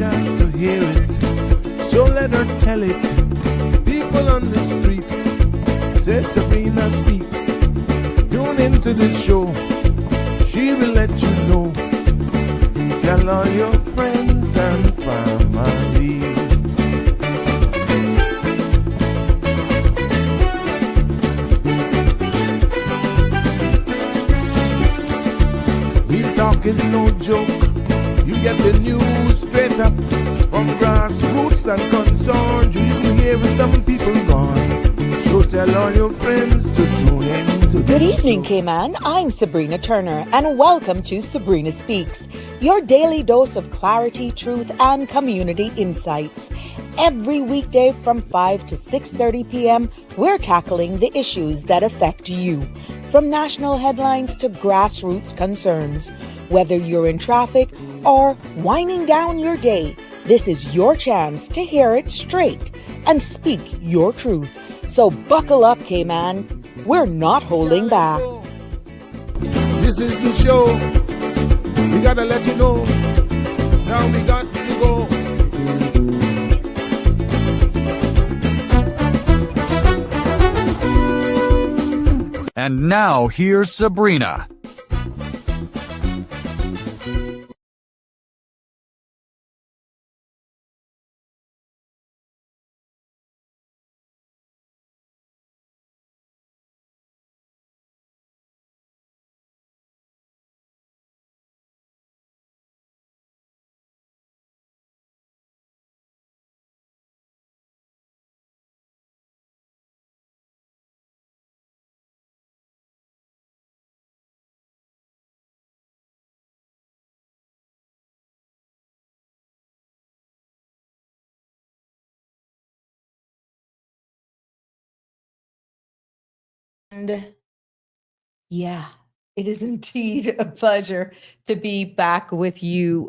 chance to hear it, so let her tell it. People on the streets say Sabrina speaks. Tune into the show, she will let you know. Tell all your friends and family. Real talk is no joke. You get the news straight up from grassroots and concerns. You hear some people gone. So tell all your friends to tune in to Good evening, Cayman. I'm Sabrina Turner, and welcome to Sabrina Speaks, your daily dose of clarity, truth, and community insights. Every weekday from 5 to 6:30 p.m., we're tackling the issues that affect you, from national headlines to grassroots concerns. Whether you're in traffic or winding down your day, this is your chance to hear it straight and speak your truth. So buckle up, Cayman. We're not holding back. This is the show. We gotta let you know. Now we got to go. And now here's Sabrina. And yeah, it is indeed a pleasure to be back with you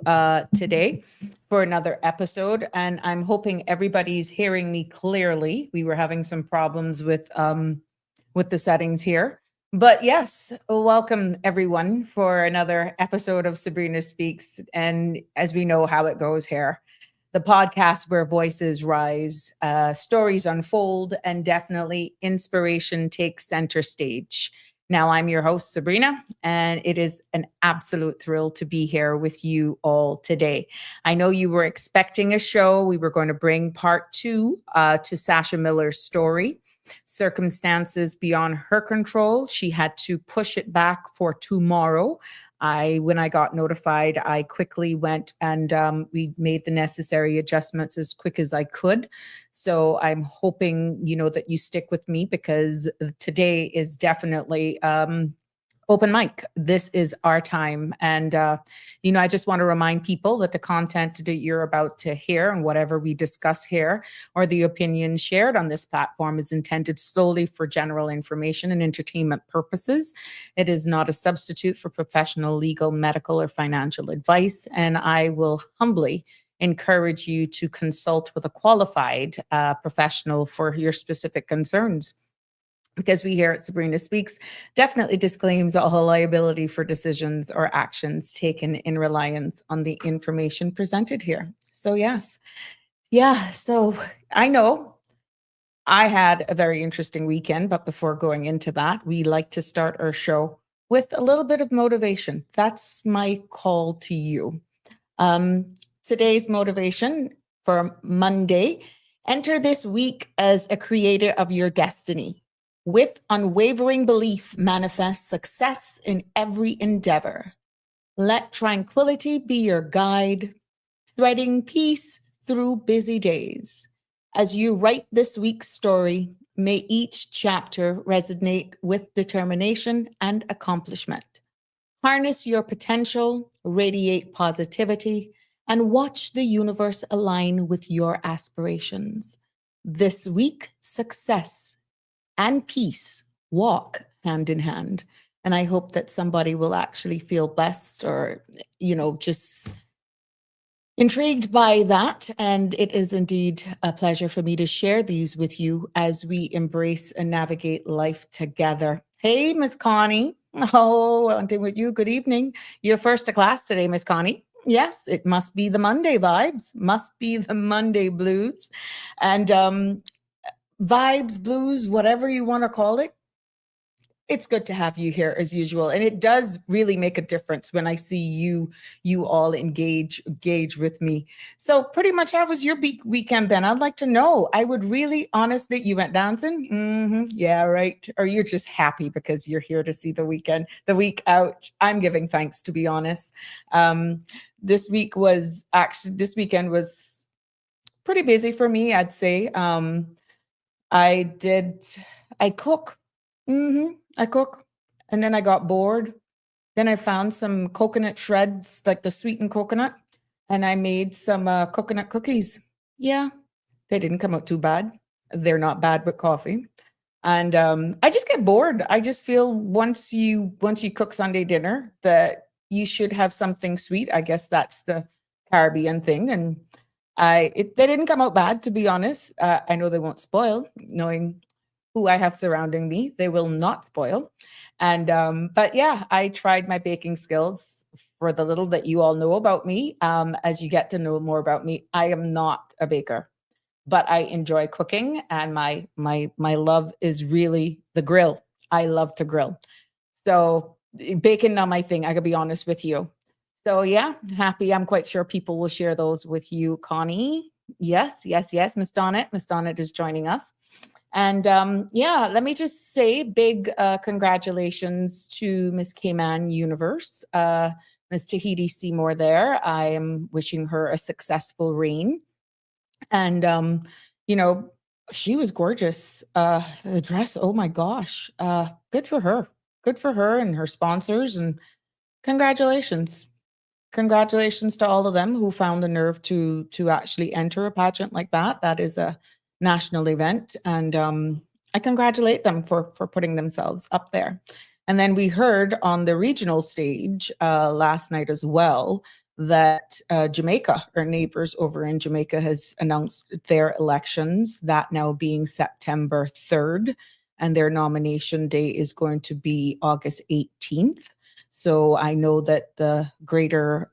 today for another episode. And I'm hoping everybody's hearing me clearly. We were having some problems with the settings here. But yes, welcome everyone for another episode of Sabrina Speaks. And as we know how it goes here, the podcast where voices rise, stories unfold, and definitely inspiration takes center stage. Now, I'm your host, Sabrina, and it is an absolute thrill to be here with you all today. I know you were expecting a show. We were going to bring part 2 to Sasha Miller's story, Circumstances Beyond Her Control. She had to push it back for tomorrow. When I got notified, I quickly went and we made the necessary adjustments as quick as I could. So I'm hoping, that you stick with me, because today is definitely open mic. This is our time. And, I just want to remind people that the content that you're about to hear and whatever we discuss here or the opinions shared on this platform is intended solely for general information and entertainment purposes. It is not a substitute for professional, legal, medical, or financial advice. And I will humbly encourage you to consult with a qualified professional for your specific concerns. Because we here at Sabrina Speaks definitely disclaims all liability for decisions or actions taken in reliance on the information presented here. So yes. Yeah, so I know I had a very interesting weekend, but before going into that, we like to start our show with a little bit of motivation. That's my call to you. Today's motivation for Monday: enter this week as a creator of your destiny. With unwavering belief, manifest success in every endeavor. Let tranquility be your guide, threading peace through busy days. As you write this week's story, may each chapter resonate with determination and accomplishment. Harness your potential, radiate positivity, and watch the universe align with your aspirations. This week, success and peace walk hand in hand. And I hope that somebody will actually feel blessed or, just intrigued by that. And it is indeed a pleasure for me to share these with you as we embrace and navigate life together. Hey, Miss Connie. Oh, I'm doing with you. Good evening. You're first to class today, Miss Connie. Yes, it must be the Monday vibes, must be the Monday blues. And vibes, blues, whatever you want to call it. It's good to have you here as usual, and it does really make a difference when I see you all engage with me. So pretty much, how was your weekend then? I'd like to know. I would really, honestly, you went dancing? Yeah, right. Or you're just happy because you're here to see the weekend, the week out. I'm giving thanks, to be honest. This weekend was pretty busy for me, I'd say. I did, I cook. I cook. And then I got bored. Then I found some coconut shreds, like the sweetened coconut, and I made some coconut cookies. Yeah, they didn't come out too bad. They're not bad with coffee. And I just get bored. I just feel once you cook Sunday dinner that you should have something sweet. I guess that's the Caribbean thing. And they didn't come out bad, to be honest. I know they won't spoil, knowing who I have surrounding me. They will not spoil. And but yeah, I tried my baking skills for the little that you all know about me. As you get to know more about me, I am not a baker, but I enjoy cooking, and my love is really the grill. I love to grill. So baking not my thing, I could be honest with you. So yeah, happy. I'm quite sure people will share those with you, Connie. Yes, yes, yes. Miss Donnet. Miss Donnet is joining us. And yeah, let me just say big congratulations to Miss Cayman Universe, Miss Tahiti Seymour there. I am wishing her a successful reign. And, you know, she was gorgeous. The dress, oh my gosh. Good for her. Good for her and her sponsors. And congratulations. Congratulations to all of them who found the nerve to actually enter a pageant like that. That is a national event, and I congratulate them for putting themselves up there. And then we heard on the regional stage last night as well that Jamaica, our neighbors over in Jamaica, has announced their elections, that now being September 3rd, and their nomination day is going to be August 18th. So I know that the greater,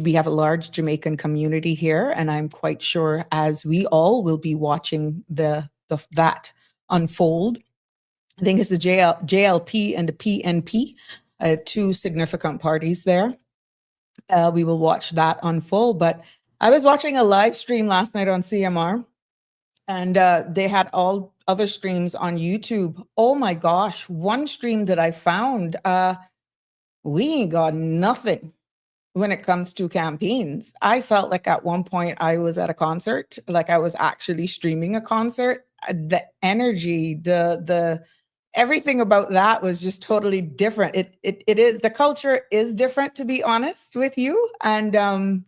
we have a large Jamaican community here, and I'm quite sure as we all will be watching that unfold. I think it's the JLP and the PNP, two significant parties there. We will watch that unfold. But I was watching a live stream last night on CMR, and they had all other streams on YouTube. Oh my gosh, one stream that I found, we ain't got nothing when it comes to campaigns. I felt like at one point I was at a concert, like I was actually streaming a concert. The energy, the everything about that was just totally different. It is, the culture is different, to be honest with you. And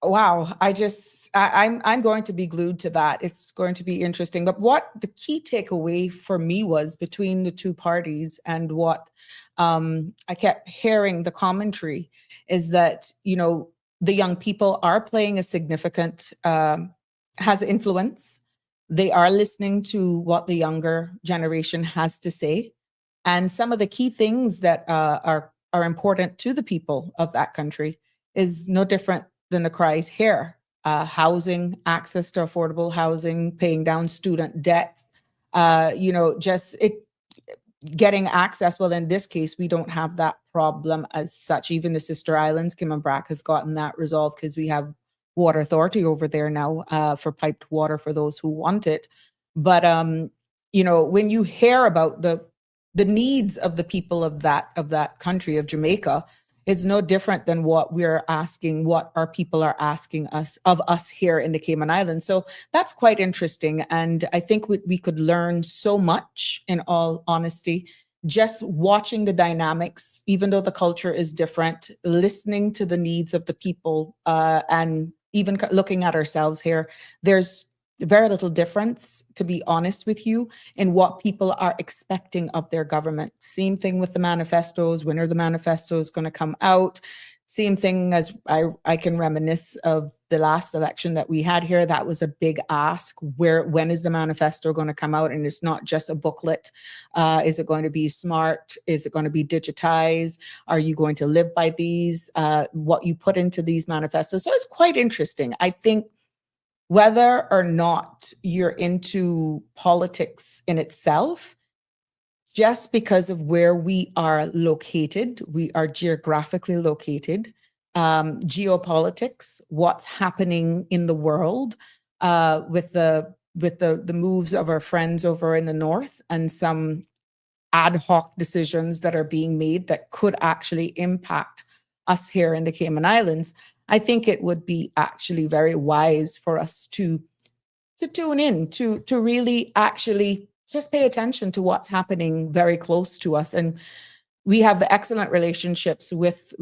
wow, I'm going to be glued to that. It's going to be interesting. But what the key takeaway for me was between the two parties, and what I kept hearing the commentary, is that, you know, the young people are playing a significant, has influence. They are listening to what the younger generation has to say. And some of the key things that are important to the people of that country is no different than the cries here. Housing, access to affordable housing, paying down student debts, you know, just getting access. Well, in this case, we don't have that problem as such. Even the sister islands, Kim and Brack, has gotten that resolved because we have water authority over there now for piped water for those who want it. But you know, when you hear about the needs of the people of that country of Jamaica, it's no different than what we're asking, what our people are asking of us here in the Cayman Islands. So that's quite interesting. And I think we could learn so much, in all honesty, just watching the dynamics, even though the culture is different, listening to the needs of the people, and even looking at ourselves here. There's very little difference, to be honest with you, in what people are expecting of their government. Same thing with the manifestos. When are the manifestos going to come out? Same thing as I can reminisce of the last election that we had here, that was a big ask. When is the manifesto going to come out? And it's not just a booklet. Is it going to be smart? Is it going to be digitized? Are you going to live by these, what you put into these manifestos? So it's quite interesting. I think whether or not you're into politics in itself, just because of where we are located, we are geographically located, geopolitics, what's happening in the world, with the moves of our friends over in the north, and some ad hoc decisions that are being made that could actually impact us here in the Cayman Islands. I think it would be actually very wise for us to tune in, to really actually just pay attention to what's happening very close to us. And we have the excellent relationships with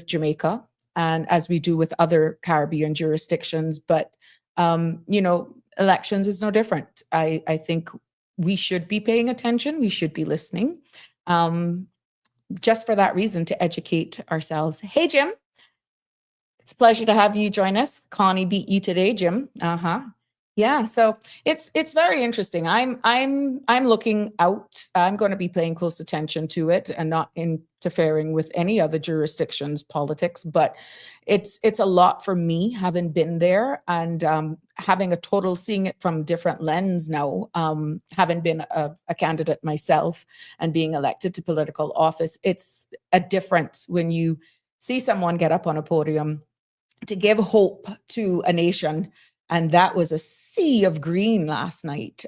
Jamaica, and as we do with other Caribbean jurisdictions. But elections is no different. I think we should be paying attention. We should be listening, just for that reason, to educate ourselves. Hey, Jim. It's a pleasure to have you join us. Connie beat you today, Jim. Yeah, so it's very interesting. I'm looking out. I'm going to be paying close attention to it and not interfering with any other jurisdictions' politics. But it's a lot for me, having been there and having seeing it from different lens now. Having been a candidate myself and being elected to political office, it's a difference when you see someone get up on a podium to give hope to a nation. And that was a sea of green last night.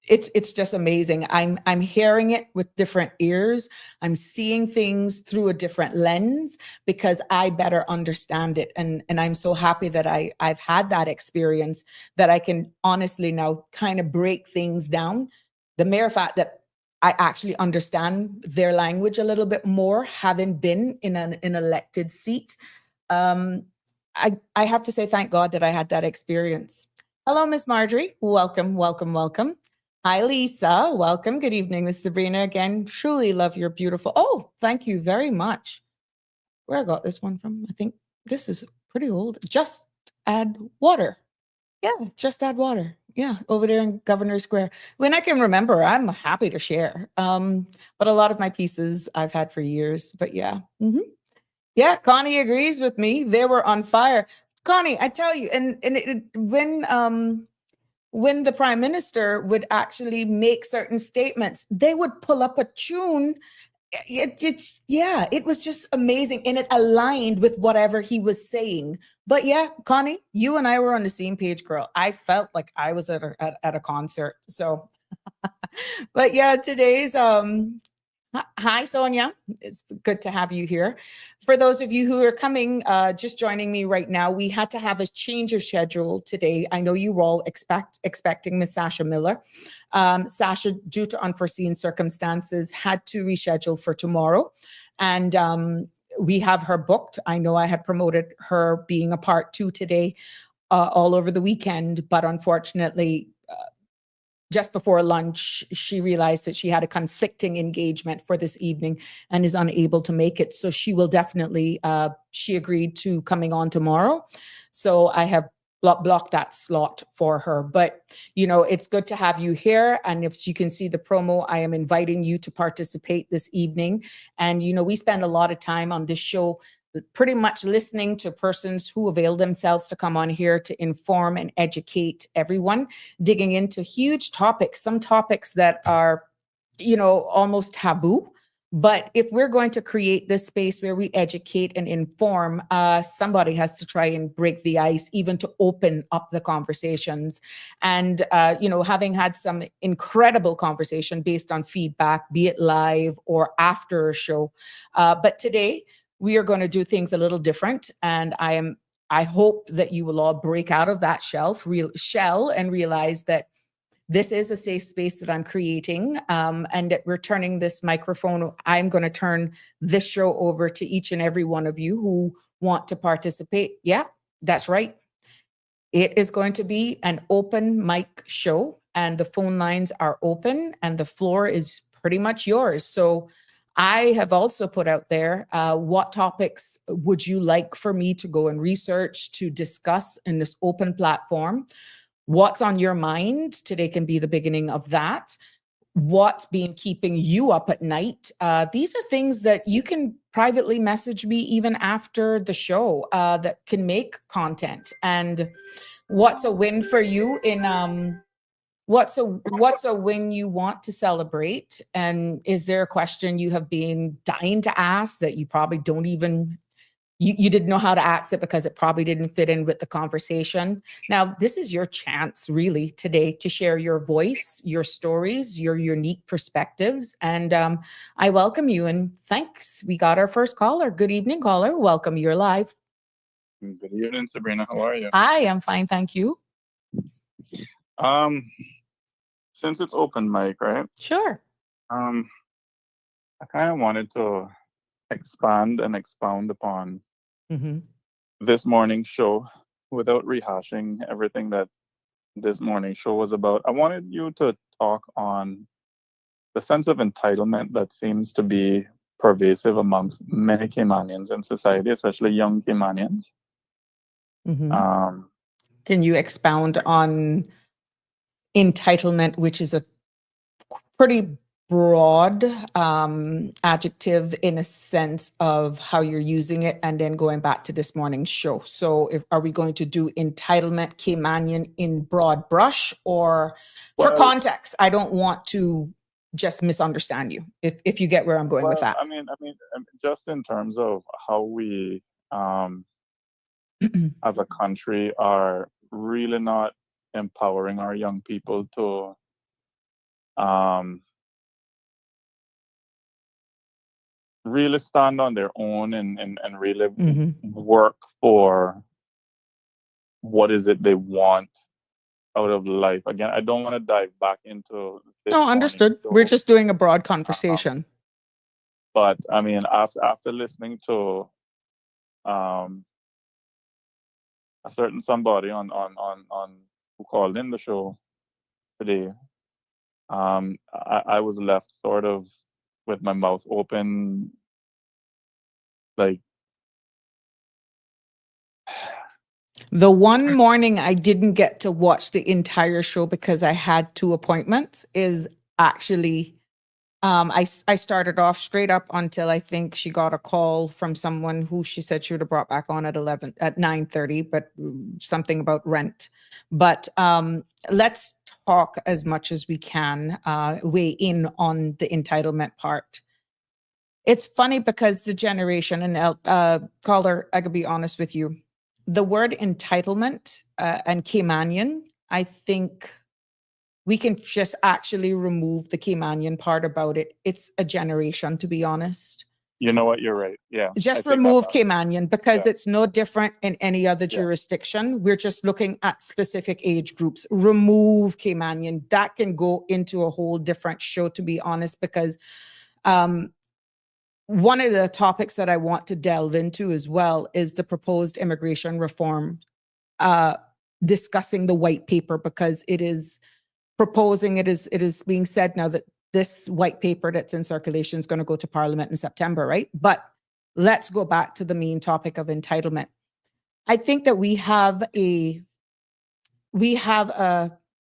It's just amazing. I'm hearing it with different ears. I'm seeing things through a different lens because I better understand it. And I'm so happy that I've had that experience, that I can honestly now kind of break things down. The mere fact that I actually understand their language a little bit more, having been in an elected seat. I have to say, thank God that I had that experience. Hello, Miss Marjorie. Welcome, welcome, welcome. Hi, Lisa. Welcome. Good evening, Miss Sabrina. Again, truly love your beautiful. Oh, thank you very much. Where I got this one from? I think this is pretty old. Just add water. Yeah, just add water. Yeah, over there in Governor Square. When I can remember, I'm happy to share. But a lot of my pieces I've had for years. But yeah. Yeah, Connie agrees with me. They were on fire. Connie, I tell you, when the prime minister would actually make certain statements, they would pull up a tune. It was just amazing, and it aligned with whatever he was saying. But yeah, Connie, you and I were on the same page, girl. I felt like I was at a concert. So, but yeah, today's hi, Sonia. It's good to have you here. For those of you who are coming, just joining me right now, we had to have a change of schedule today. I know you were all expecting Miss Sasha Miller. Sasha, due to unforeseen circumstances, had to reschedule for tomorrow. And we have her booked. I know I had promoted her being a part 2 today, all over the weekend, but unfortunately, just before lunch, she realized that she had a conflicting engagement for this evening and is unable to make it. So she will definitely, she agreed to coming on tomorrow. So I have blocked that slot for her. But, it's good to have you here. And if you can see the promo, I am inviting you to participate this evening. And, we spend a lot of time on this show pretty much listening to persons who avail themselves to come on here to inform and educate everyone, digging into huge topics, some topics that are, almost taboo. But if we're going to create this space where we educate and inform, somebody has to try and break the ice, even to open up the conversations. And, having had some incredible conversation based on feedback, be it live or after a show. But today, we are going to do things a little different. And I hope that you will all break out of that shell and realize that this is a safe space that I'm creating, and that we're turning this microphone. I'm going to turn this show over to each and every one of you who want to participate. Yeah, that's right. It is going to be an open mic show, and the phone lines are open and the floor is pretty much yours. So I have also put out there, what topics would you like for me to go and research to discuss in this open platform? What's on your mind? Today can be the beginning of that. What's been keeping you up at night? These are things that you can privately message me even after the show, that can make content. And what's a win for you in what's a win you want to celebrate? And is there a question you have been dying to ask that you probably don't even you didn't know how to ask it because it probably didn't fit in with the conversation? Now, this is your chance really today to share your voice, your stories, your unique perspectives. And I welcome you and thanks. We got our first caller. Good evening, caller. Welcome. You're live. Good evening, Sabrina. How are you? I am fine. Thank you. Since it's open mic, right? Sure. I kind of wanted to expand and expound upon Mm-hmm. this morning's show without rehashing everything that this morning's show was about. I wanted you to talk on the sense of entitlement that seems to be pervasive amongst many Caymanians in society, especially young Caymanians. Mm-hmm. Can you expound on entitlement, which is a pretty broad adjective in a sense of how you're using it, and then going back to this morning's show. So are we going to do entitlement Caymanian in broad brush, or for Well, context? I don't want to just misunderstand you, if you get where I'm going with that. I mean, just in terms of how we, as a country, are really not empowering our young people to really stand on their own and really work for what is it they want out of life. Again, I don't want to dive back into this. No, understood. We're just doing a broad conversation. But I mean, after listening to a certain somebody on who called in the show today, I was left sort of with my mouth open, like. The one morning I didn't get to watch the entire show because I had 2 appointments is actually, I started off straight up until I think she got a call from someone who she said she would have brought back on at 9:30, but something about rent. But let's talk as much as we can, weigh in on the entitlement part. It's funny because the generation, and caller, I could be honest with you, the word entitlement and Caymanian, I think we can just actually remove the Caymanian part about it. It's a generation, to be honest. You know what? You're right. Yeah. Just remove Caymanian because it's no different in any other jurisdiction. We're just looking at specific age groups. Remove Caymanian. That can go into a whole different show, to be honest, because one of the topics that I want to delve into as well is the proposed immigration reform, discussing the white paper, because it is being said now that this white paper that's in circulation is going to go to Parliament in September, right? But let's go back to the main topic of entitlement. I think that we have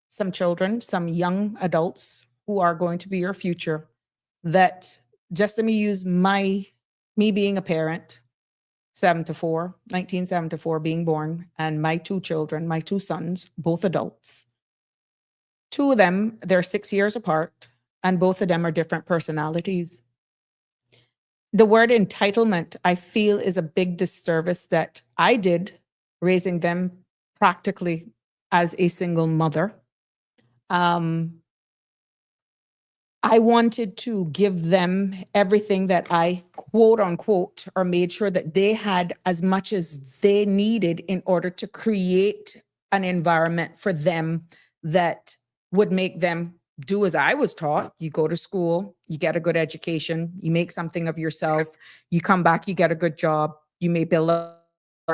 some children, some young adults who are going to be our future, that just let me use me being a parent, 1974 being born, and my 2 children, my 2 sons, both adults. 2 of them, they're 6 years apart, and both of them are different personalities. The word entitlement, I feel, is a big disservice that I did raising them practically as a single mother. I wanted to give them everything that I quote unquote, or made sure that they had as much as they needed in order to create an environment for them that would make them do as I was taught. You go to school, you get a good education, you make something of yourself, you come back, you get a good job, you may build a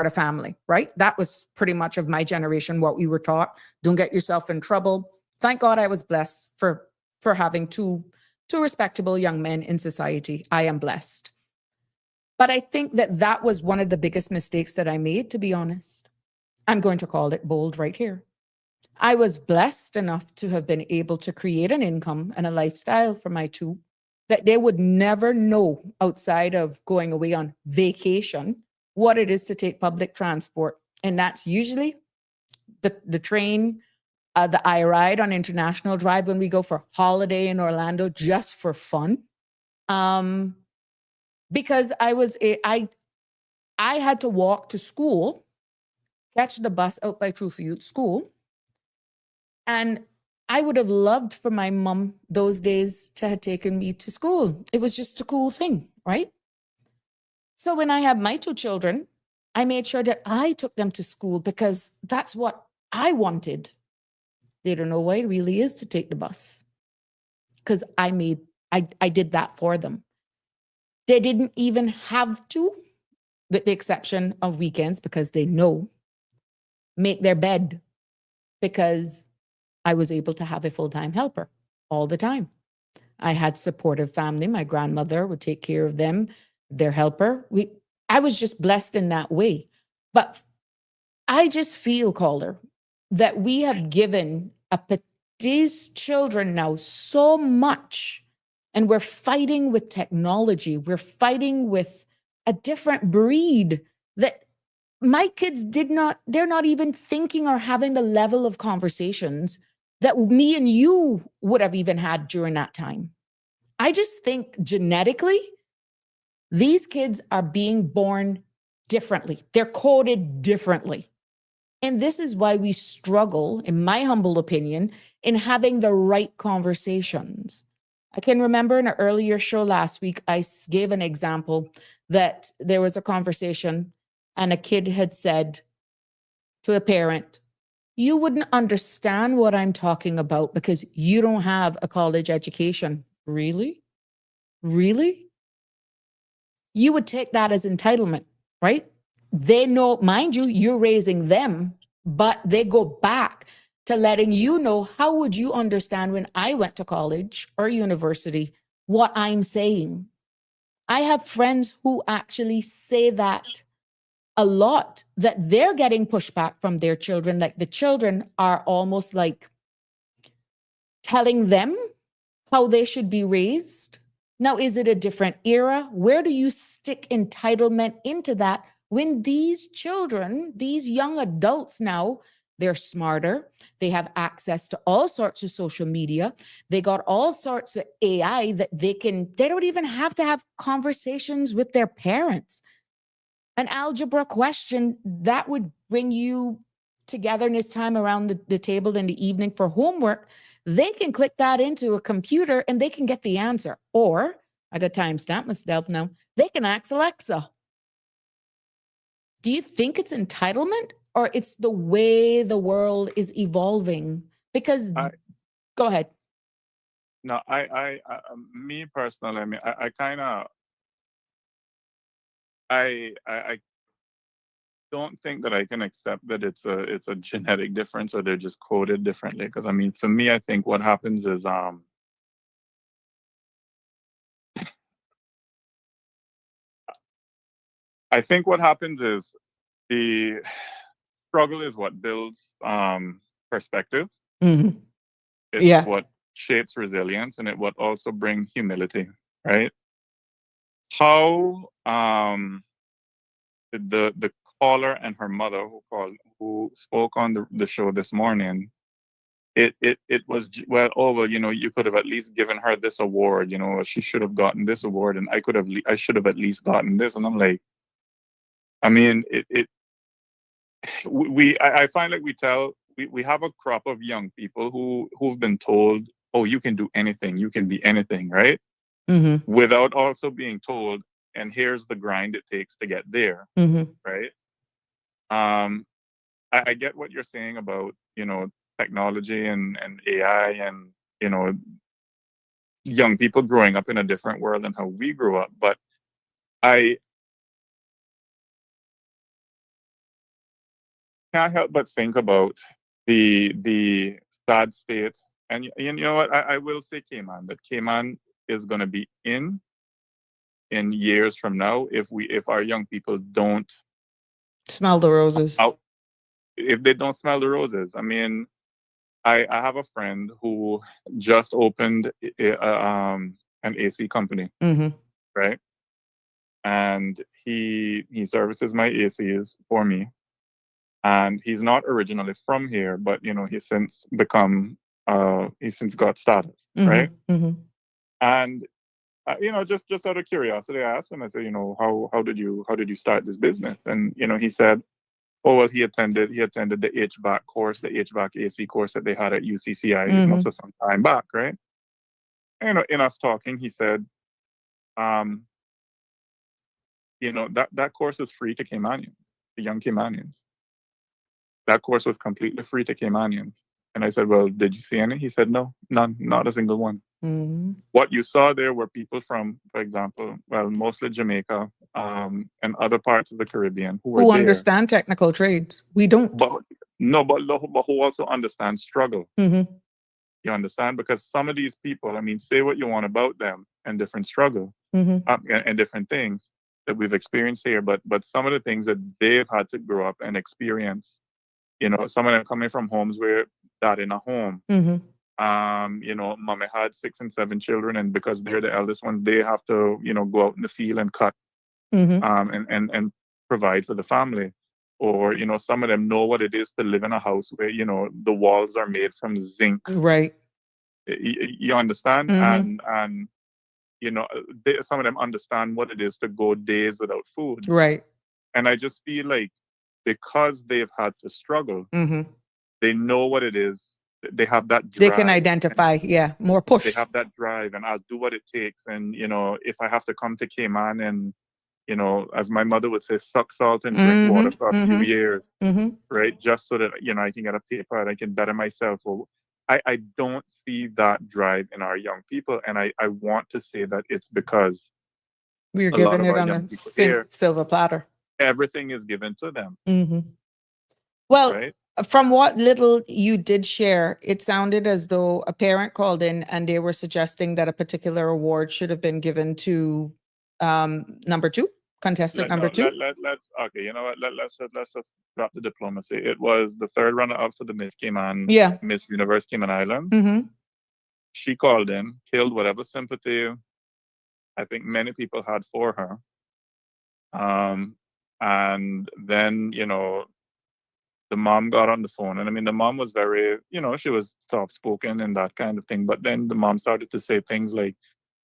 family, right? That was pretty much of my generation, what we were taught. Don't get yourself in trouble. Thank God I was blessed for having 2 two respectable young men in society. I am blessed. But I think that that was one of the biggest mistakes that I made, to be honest. I'm going to call it bold right here. I was blessed enough to have been able to create an income and a lifestyle for my two that they would never know outside of going away on vacation what it is to take public transport. And that's usually the train, the I ride on International Drive when we go for holiday in Orlando just for fun. Because I had to walk to school, catch the bus out by True for Youth School, and I would have loved for my mom those days to have taken me to school. It was just a cool thing, right? So when I had my two children, I made sure that I took them to school because that's what I wanted. They don't know what it really is to take the bus because I did that for them. They didn't even have to, with the exception of weekends, because they know, make their bed because I was able to have a full-time helper all the time. I had supportive family. My grandmother would take care of them, their helper. I was just blessed in that way. But I just feel, Calder, that we have given these children now so much, and we're fighting with technology. We're fighting with a different breed that my kids they're not even thinking or having the level of conversations that me and you would have even had during that time. I just think genetically, these kids are being born differently. They're coded differently. And this is why we struggle, in my humble opinion, in having the right conversations. I can remember in an earlier show last week, I gave an example that there was a conversation and a kid had said to a parent, "You wouldn't understand what I'm talking about because you don't have a college education." Really? Really? You would take that as entitlement, right? They know, mind you, you're raising them, but they go back to letting you know, how would you understand when I went to college or university what I'm saying? I have friends who actually say that a lot, that they're getting pushback from their children. Like the children are almost like telling them how they should be raised. Now, is it a different era? Where do you stick entitlement into that when these children, these young adults now, they're smarter, they have access to all sorts of social media, they got all sorts of AI that they don't even have to have conversations with their parents. An algebra question that would bring you togetherness time around the table in the evening for homework, they can click that into a computer and they can get the answer. Or, I got timestamp myself now, they can ask Alexa. Do you think it's entitlement or it's the way the world is evolving? Because, go ahead. No, me personally, I mean, I kind of, I don't think that I can accept that it's a genetic difference or they're just coded differently. Because I mean, for me, I think what happens is I think what happens is the struggle is what builds perspective. Mm-hmm. It's Yeah. what shapes resilience, and it what also brings humility, right? How the caller and her mother who spoke on the show this morning, it was, well, oh well, you know, you could have at least given her this award, you know, she should have gotten this award, and I should have at least gotten this. And I'm like, I mean, I find like we have a crop of young people who've been told, oh, you can do anything, you can be anything, right? Mm-hmm. Without also being told, and here's the grind it takes to get there, Mm-hmm. right? I get what you're saying about, you know, technology and AI and, you know, young people growing up in a different world than how we grew up. But I can't help but think about the sad state. And you know what? I will say Cayman, but Cayman is going to be in years from now if our young people don't Smell the roses. out if they don't smell the roses. I mean, I have a friend who just opened an AC company, Mm-hmm. right? And he services my ACs for me. And he's not originally from here, but he's since got status, right? Mm-hmm. Mm-hmm. And just out of curiosity, I asked him. I said, how did you start this business? And he said, oh well, he attended the HVAC course, the HVAC AC course that they had at UCCI. It must Mm-hmm. have some time back, right? And in us talking, he said, um, that course is free to Caymanians, the young Caymanians. That course was completely free to Caymanians. And I said, well, did you see any? He said, no, none, not a single one. Mm-hmm. What you saw there were people from, for example, well, mostly Jamaica, and other parts of the Caribbean who were Who there. understand technical trades? We don't. But no, but who also understand struggle. Mm-hmm. You understand? Because some of these people, I mean, say what you want about them and different struggle, Mm-hmm. and different things that we've experienced here, but some of the things that they've had to grow up and experience, some of them coming from homes where dad in a home, Mm-hmm. mommy had 6 and 7 children, and because they're the eldest one, they have to, go out in the field and cut, Mm-hmm. and provide for the family. Or, some of them know what it is to live in a house where, the walls are made from zinc. Right. You understand? Mm-hmm. And some of them understand what it is to go days without food. Right. And I just feel like because they've had to struggle, Mm-hmm. they know what it is. They have that drive. They can identify, more push. They have that drive, and I'll do what it takes. And, if I have to come to Cayman and, as my mother would say, suck salt and drink Mm-hmm. water for a few Mm-hmm. years, Mm-hmm. right? Just so that, I can get a paper and I can better myself. Or I don't see that drive in our young people. And I want to say that it's because We're a lot giving of it our on young a people here, silver platter. everything is given to them, Mm-hmm. Well, right? from what little you did share, it sounded as though a parent called in and they were suggesting that a particular award should have been given to number 2, contestant number 2. Let's okay. You know what? Let's just drop the diplomacy. It was the third runner-up for the Miss Cayman, Yeah. Miss Universe Cayman Islands. Mm-hmm. She called in, killed whatever sympathy I think many people had for her. And then, the mom got on the phone. And I mean, the mom was very, she was soft spoken and that kind of thing. But then the mom started to say things like,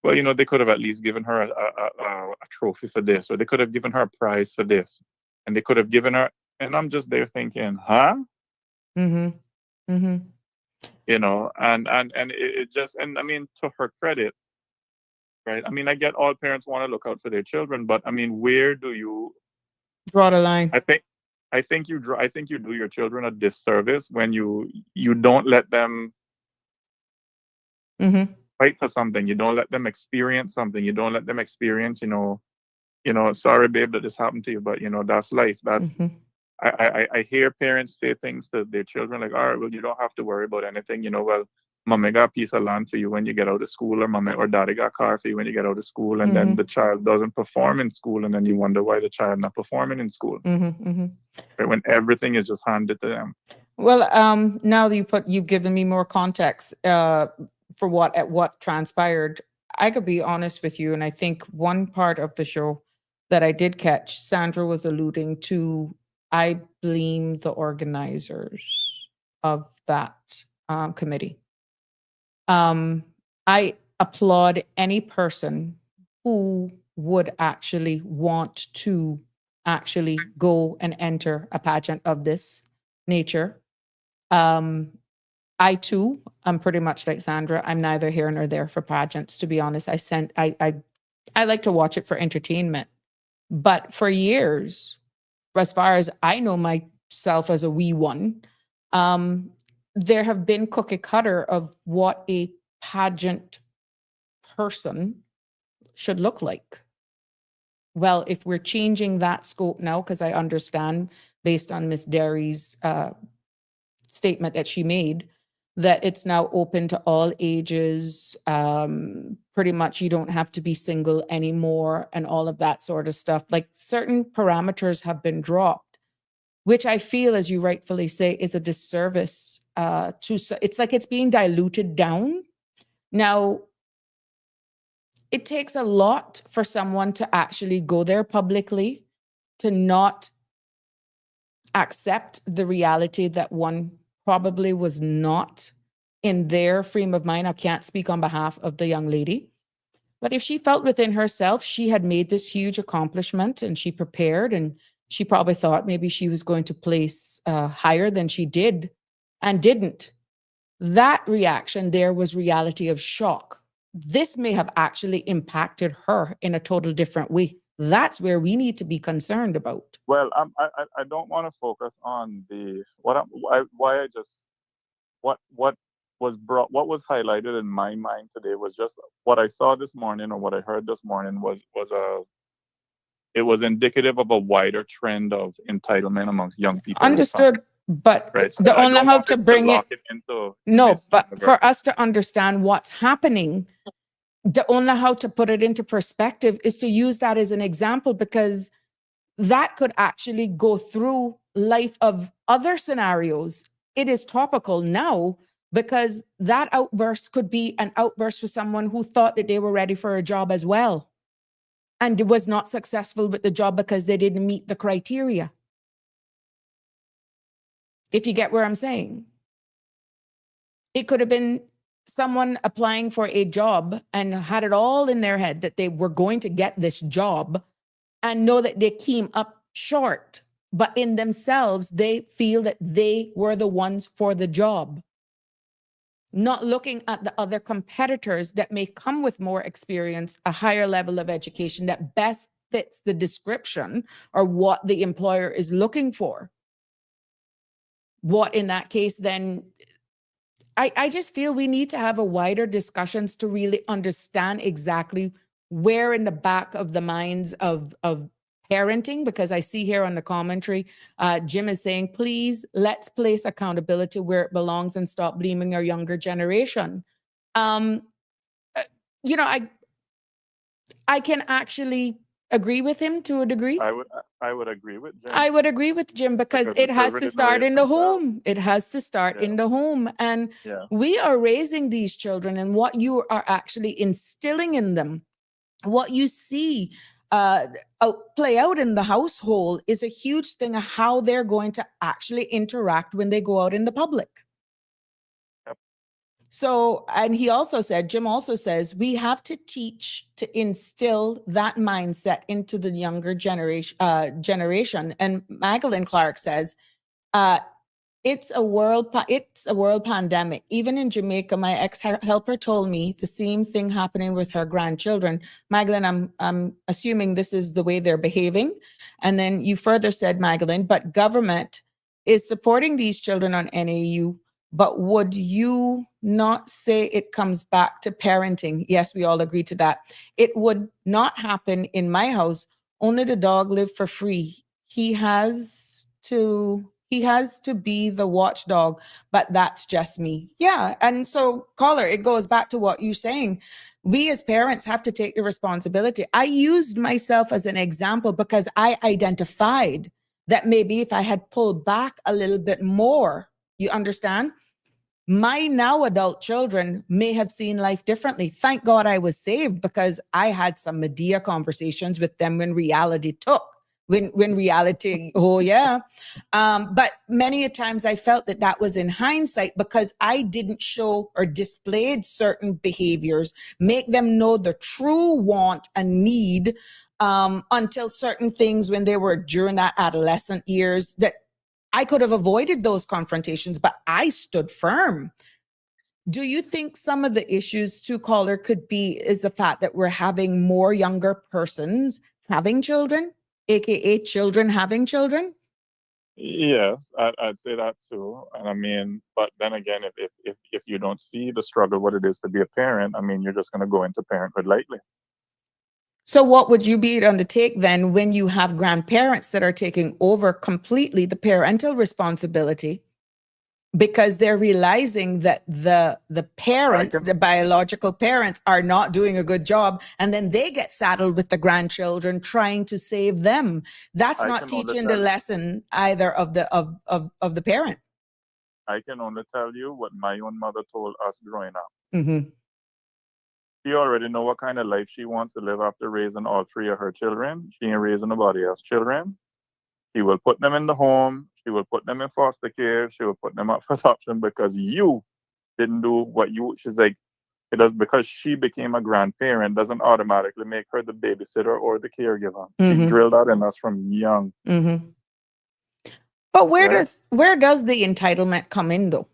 well, they could have at least given her a trophy for this, or they could have given her a prize for this. And they could have given her, and I'm just there thinking, huh? Mm-hmm. Mm-hmm. And it just, and I mean, to her credit, right? I mean, I get all parents want to look out for their children, but I mean, where do you Draw the line. I think you do your children a disservice when you don't let them Mm-hmm. fight for something. You don't let them experience something. You don't let them experience, sorry babe that this happened to you, but that's life. That's Mm-hmm. I hear parents say things to their children like, all right, well, you don't have to worry about anything. Well, mommy got a piece of land for you when you get out of school, or mommy or daddy got a car for you when you get out of school. And then Mm-hmm. the child doesn't perform in school. And then you wonder why the child not performing in school. Mm-hmm. Mm-hmm. Right? When everything is just handed to them. Well, now that you've given me more context for what transpired, I could be honest with you, and I think one part of the show that I did catch, Sandra was alluding to, I blame the organizers of that committee. I applaud any person who would actually want to actually go and enter a pageant of this nature. I too, I'm pretty much like Sandra. I'm neither here nor there for pageants, to be honest. I like to watch it for entertainment. But for years, as far as I know myself as a wee one, there have been cookie cutter of what a pageant person should look like. Well, if we're changing that scope now, because I understand based on Miss Derry's statement that she made, that it's now open to all ages. Pretty much you don't have to be single anymore and all of that sort of stuff. Like certain parameters have been dropped, which I feel, as you rightfully say, is a disservice it's like it's being diluted down. Now, it takes a lot for someone to actually go there publicly, to not accept the reality that one probably was not in their frame of mind. I can't speak on behalf of the young lady, but if she felt within herself she had made this huge accomplishment and she prepared, and she probably thought maybe she was going to place higher than she did and didn't, that reaction there was reality of shock. This may have actually impacted her in a total different way. That's where we need to be concerned about. Well, I don't want to focus on the what was highlighted in my mind today was just what I saw this morning, or what I heard this morning it was indicative of a wider trend of entitlement amongst young people. Understood, but right. So the I only don't how want to bring lock it into no, this but universe. for us to understand what's happening, the only how to put it into perspective is to use that as an example, because that could actually go through life of other scenarios. It is topical now because that outburst could be an outburst for someone who thought that they were ready for a job as well and was not successful with the job because they didn't meet the criteria. If you get where I'm saying. It could have been someone applying for a job and had it all in their head that they were going to get this job and know that they came up short, but in themselves, they feel that they were the ones for the job. Not looking at the other competitors that may come with more experience, a higher level of education that best fits the description or what the employer is looking for. What in that case, then, I just feel we need to have a wider discussions to really understand exactly where in the back of the minds of parenting, because I see here on the commentary, Jim is saying, please, let's place accountability where it belongs and stop blaming our younger generation. You know, I can actually agree with him to a degree. I would agree with Jim. I would agree with Jim because it has to start in the home. It has to start in the home. And we are raising these children, and what you are actually instilling in them, what you see play out in the household is a huge thing of how they're going to actually interact when they go out in the public. So, and he also said, Jim also says, we have to teach to instill that mindset into the younger generation. And Magdalene Clark says, it's a world pandemic. Even in Jamaica, my ex-helper told me the same thing happening with her grandchildren. Magdalene, I'm assuming this is the way they're behaving. And then you further said, Magdalene, but government is supporting these children on NAU. But would you not say it comes back to parenting? Yes, we all agree to that. It would not happen in my house. Only the dog live for free. He has to be the watchdog, but that's just me. Yeah. And so, caller, it goes back to what you're saying. We as parents have to take the responsibility. I used myself as an example because I identified that maybe if I had pulled back a little bit more, you understand? My now adult children may have seen life differently. Thank God I was saved because I had some Medea conversations with them when reality took. When reality, oh yeah. But many a times I felt that was in hindsight because I didn't show or displayed certain behaviors, make them know the true want and need until certain things when they were during that adolescent years that I could have avoided those confrontations, but I stood firm. Do you think some of the issues, to caller, could be is the fact that we're having more younger persons having children, aka children having children? Yes, I'd say that too. And I mean, but then again, if you don't see the struggle, what it is to be a parent, I mean, you're just going to go into parenthood lightly. So what would you be undertake then when you have grandparents that are taking over completely the parental responsibility, because they're realizing that the parents, can- the biological parents, are not doing a good job, and then they get saddled with the grandchildren trying to save them. That's I not can only teaching the tell lesson either of the parent. I can only tell you what my own mother told us growing up. Mm-hmm. She already know what kind of life she wants to live after raising all three of her children. She ain't raising nobody else's children. She will put them in the home. She will put them in foster care. She will put them up for adoption because you didn't do what you. She's like, it does because she became a grandparent doesn't automatically make her the babysitter or the caregiver. She Mm-hmm. drilled that in us from young. Mm-hmm. But where Right? does the entitlement come in though?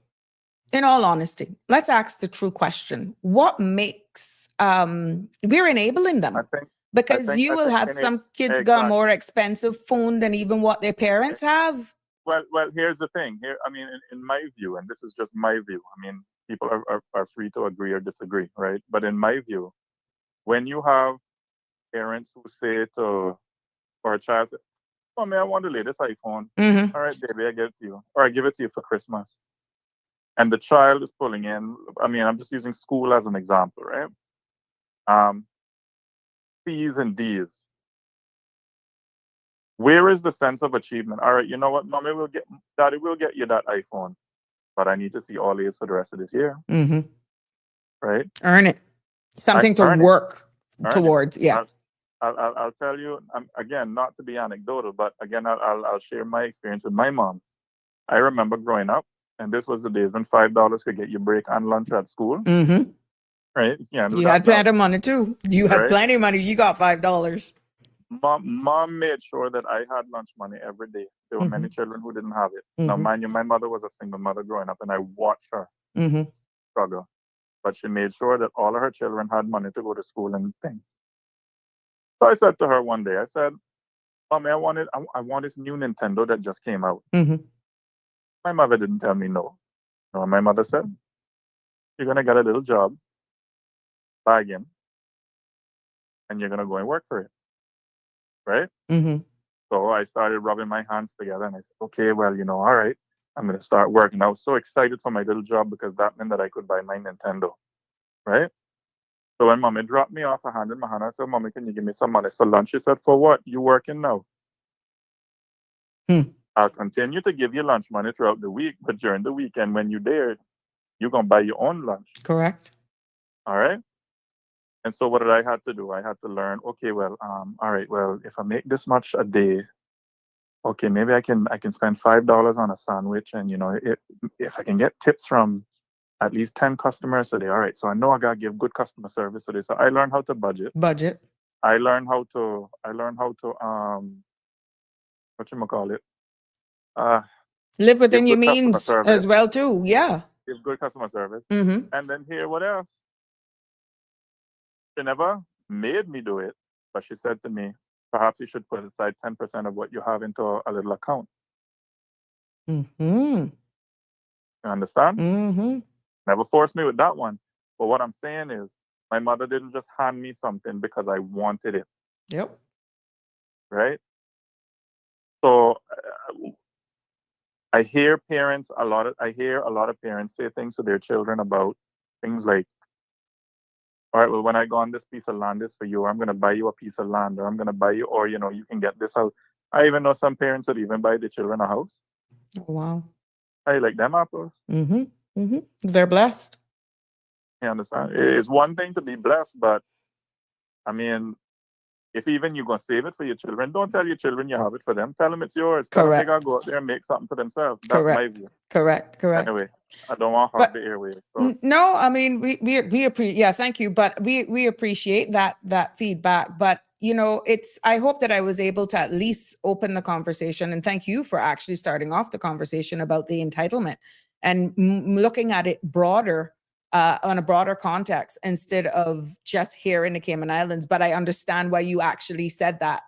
In all honesty, let's ask the true question. What makes we're enabling I them? think. Because you I will think have in it some kids got more exactly. expensive phone than even what their parents have. Well, here's the thing. Here, I mean, in my view, and this is just my view. I mean, people are free to agree or disagree, right? But in my view, when you have parents who say to or a child, say, "Oh man, I want the latest iPhone." Mm-hmm. All right, baby, I give it to you, or I give it to you for Christmas. And the child is pulling in. I mean, I'm just using school as an example, right? Um, C's and D's. Where is the sense of achievement? All right, you know what, daddy will get you that iPhone, but I need to see all A's for the rest of this year, Mm-hmm. right? Earn it. I Something to earn it, work earn it. towards. Yeah. I'll tell you again, not to be anecdotal, but again, I'll share my experience with my mom. I remember growing up, and this was the days when $5 could get you break and lunch at school, Mm-hmm. right? Yeah, I know You that had now, plenty of money too. You had right? plenty of money. You got $5. Mom made sure that I had lunch money every day. There were Mm-hmm. many children who didn't have it. Now, Mm-hmm. mind you, my mother was a single mother growing up, and I watched her Mm-hmm. struggle. But she made sure that all of her children had money to go to school and things. So I said to her one day, I said, "Mommy, I want this new Nintendo that just came out." Mm-hmm. My mother didn't tell me no. No, my mother said, "You're gonna get a little job, bargain, and you're gonna go and work for it, right?" Mm-hmm. So I started rubbing my hands together, and I said, "Okay, well, all right, I'm gonna start working." I was so excited for my little job because that meant that I could buy my Nintendo, right? So when mommy dropped me off, I handed my hand. I said, "Mommy, can you give me some money for lunch?" She said, "For what? You working now?" Hmm. "I'll continue to give you lunch money throughout the week, but during the weekend when you're there, you're gonna buy your own lunch." Correct. All right. And so what did I have to do? I had to learn, okay, well, all right, well, if I make this much a day, okay, maybe I can spend $5 on a sandwich, and if I can get tips from at least 10 customers a day, all right. So I know I gotta give good customer service today. So I learned how to budget. Budget. I learned how to what you call it? Uh Live within give your good customer means as service. well too. Yeah. Give good customer service. Mm-hmm. And then here, what else? She never made me do it, but she said to me, perhaps you should put aside 10% of what you have into a little account. Mm-hmm. You understand? Mm-hmm. Never forced me with that one. But what I'm saying is, my mother didn't just hand me something because I wanted it, Yep. right? So I hear a lot of parents say things to their children about things like, all right, well, when I go on this piece of land is for you, or I'm going to buy you a piece of land, or I'm going to buy you, or, you can get this house. I even know some parents that even buy their children a house. Oh, wow. I like them apples. Mm-hmm. Mm-hmm. They're blessed. You understand? It's one thing to be blessed, but I mean, if even you're going to save it for your children, don't tell your children you have it for them. Tell them it's yours. Tell them they got Correct. to go out there and make something for themselves. That's my Correct. view. Correct. Correct. Anyway, I don't want to hog But the airways. So no, I mean we appreciate. Yeah, thank you. But we appreciate that feedback. But it's. I hope that I was able to at least open the conversation, and thank you for actually starting off the conversation about the entitlement and looking at it broader. On a broader context instead of just here in the Cayman Islands. But I understand why you actually said that,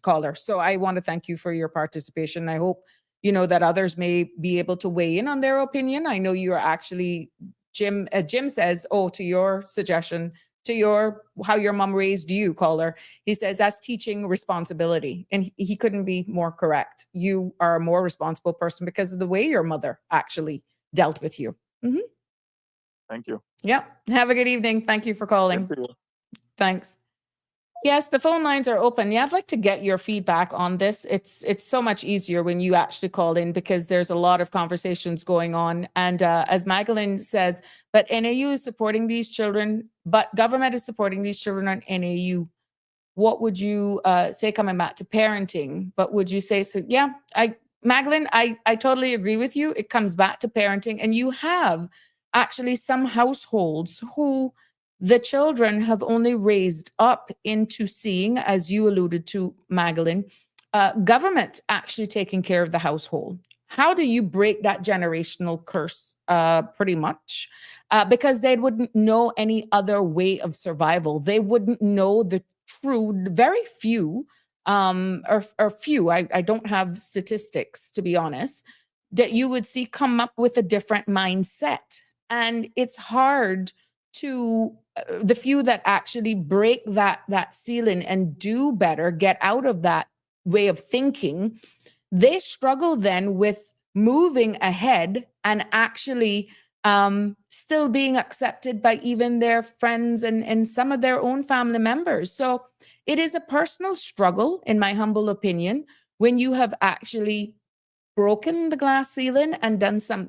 caller. So I want to thank you for your participation. I hope that others may be able to weigh in on their opinion. I know you are actually, Jim says, to your suggestion to how your mom raised you, caller. He says that's teaching responsibility. And he couldn't be more correct. You are a more responsible person because of the way your mother actually dealt with you. Mhm. Thank you. Yeah. Have a good evening. Thank you for calling. Same to you. Thanks. Yes, the phone lines are open. Yeah, I'd like to get your feedback on this. It's so much easier when you actually call in because there's a lot of conversations going on. And as Magdalene says, but NAU is supporting these children, but government is supporting these children on NAU. What would you say coming back to parenting? But would you say so? Yeah, Magdalene, I totally agree with you. It comes back to parenting, and you have actually some households who the children have only raised up into seeing, as you alluded to, Magdalene, government actually taking care of the household. How do you break that generational curse? Pretty much. Because they wouldn't know any other way of survival. They wouldn't know the true, very few, or few, I don't have statistics to be honest, that you would see come up with a different mindset. And it's hard to the few that actually break that ceiling and do better, get out of that way of thinking, they struggle then with moving ahead and actually still being accepted by even their friends and some of their own family members. So it is a personal struggle, in my humble opinion, when you have actually broken the glass ceiling and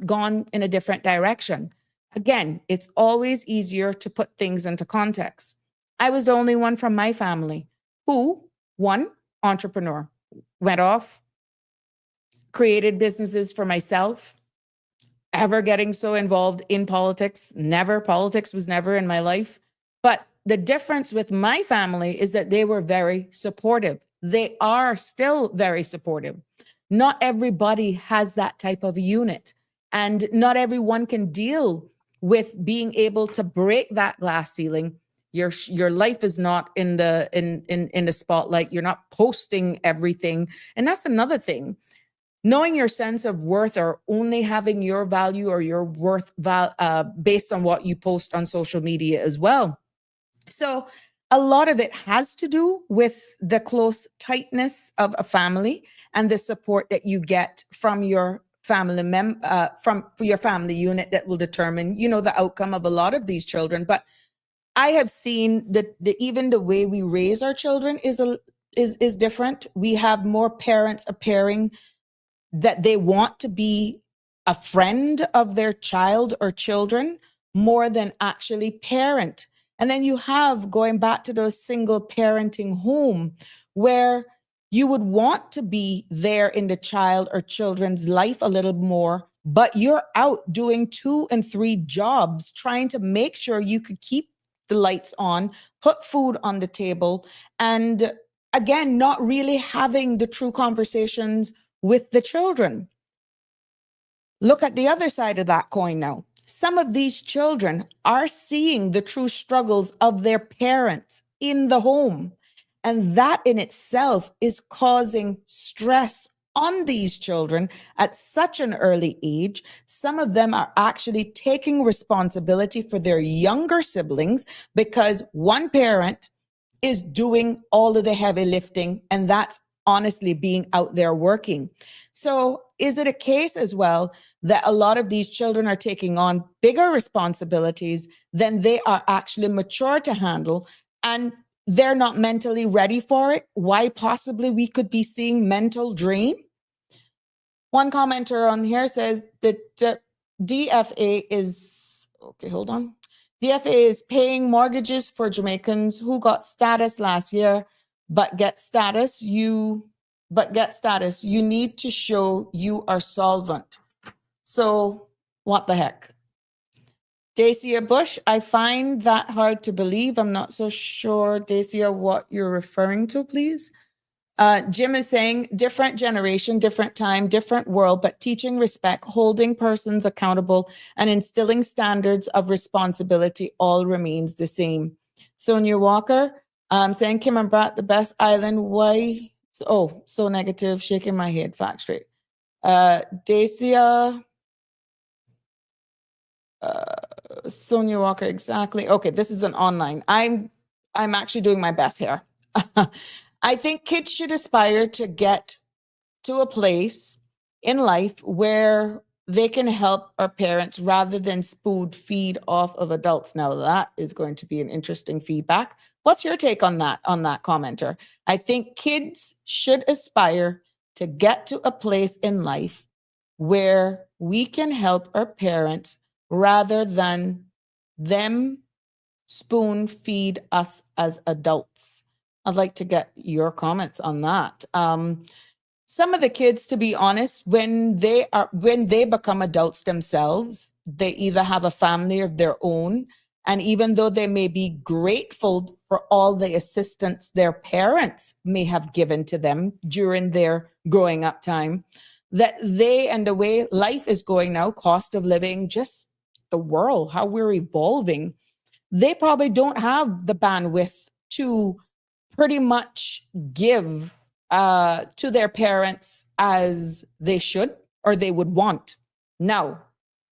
gone in a different direction. Again, it's always easier to put things into context. I was the only one from my family who, one, entrepreneur, went off, created businesses for myself, ever getting so involved in politics. Never. Politics was never in my life. But the difference with my family is that they were very supportive. They are still very supportive. Not everybody has that type of unit, and not everyone can deal with being able to break that glass ceiling. Your life is not in the spotlight. You're not posting everything, and that's another thing. Knowing your sense of worth, or only having your value or your worth based on what you post on social media as well. So a lot of it has to do with the close tightness of a family and the support that you get from your family from your family unit that will determine, the outcome of a lot of these children. But I have seen that even the way we raise our children is different. We have more parents appearing that they want to be a friend of their child or children more than actually parent. And then you have, going back to those single parenting home, where you would want to be there in the child or children's life a little more, but you're out doing 2 and 3 jobs, trying to make sure you could keep the lights on, put food on the table, and again, not really having the true conversations with the children. Look at the other side of that coin now. Some of these children are seeing the true struggles of their parents in the home. And that in itself is causing stress on these children at such an early age. Some of them are actually taking responsibility for their younger siblings because one parent is doing all of the heavy lifting, and that's honestly being out there working. So is it a case as well that a lot of these children are taking on bigger responsibilities than they are actually mature to handle, and they're not mentally ready for it? Why possibly we could be seeing mental drain? One commenter on here says that DFA is, okay, hold on. DFA is paying mortgages for Jamaicans who got status last year, but get status. You need to show you are solvent. So what the heck? Dacia Bush, I find that hard to believe. I'm not so sure, Dacia, what you're referring to, please. Jim is saying different generation, different time, different world, but teaching respect, holding persons accountable, and instilling standards of responsibility all remains the same. Sonia Walker, saying Kim and Brat, the best island. Why? So negative, shaking my head, fact straight. Dacia, Sonia Walker, exactly. Okay, this is an online. I'm actually doing my best here. I think kids should aspire to get to a place in life where they can help our parents rather than spoon feed off of adults. Now that is going to be an interesting feedback. What's your take on that commenter? I think kids should aspire to get to a place in life where we can help our parents rather than them spoon feed us as adults. I'd like to get your comments on that. Some of the kids, to be honest, when they become adults themselves, they either have a family of their own, and even though they may be grateful for all the assistance their parents may have given to them during their growing up time, that they, and the way life is going now, cost of living, just the world, how we're evolving, they probably don't have the bandwidth to pretty much give to their parents as they should or they would want. Now,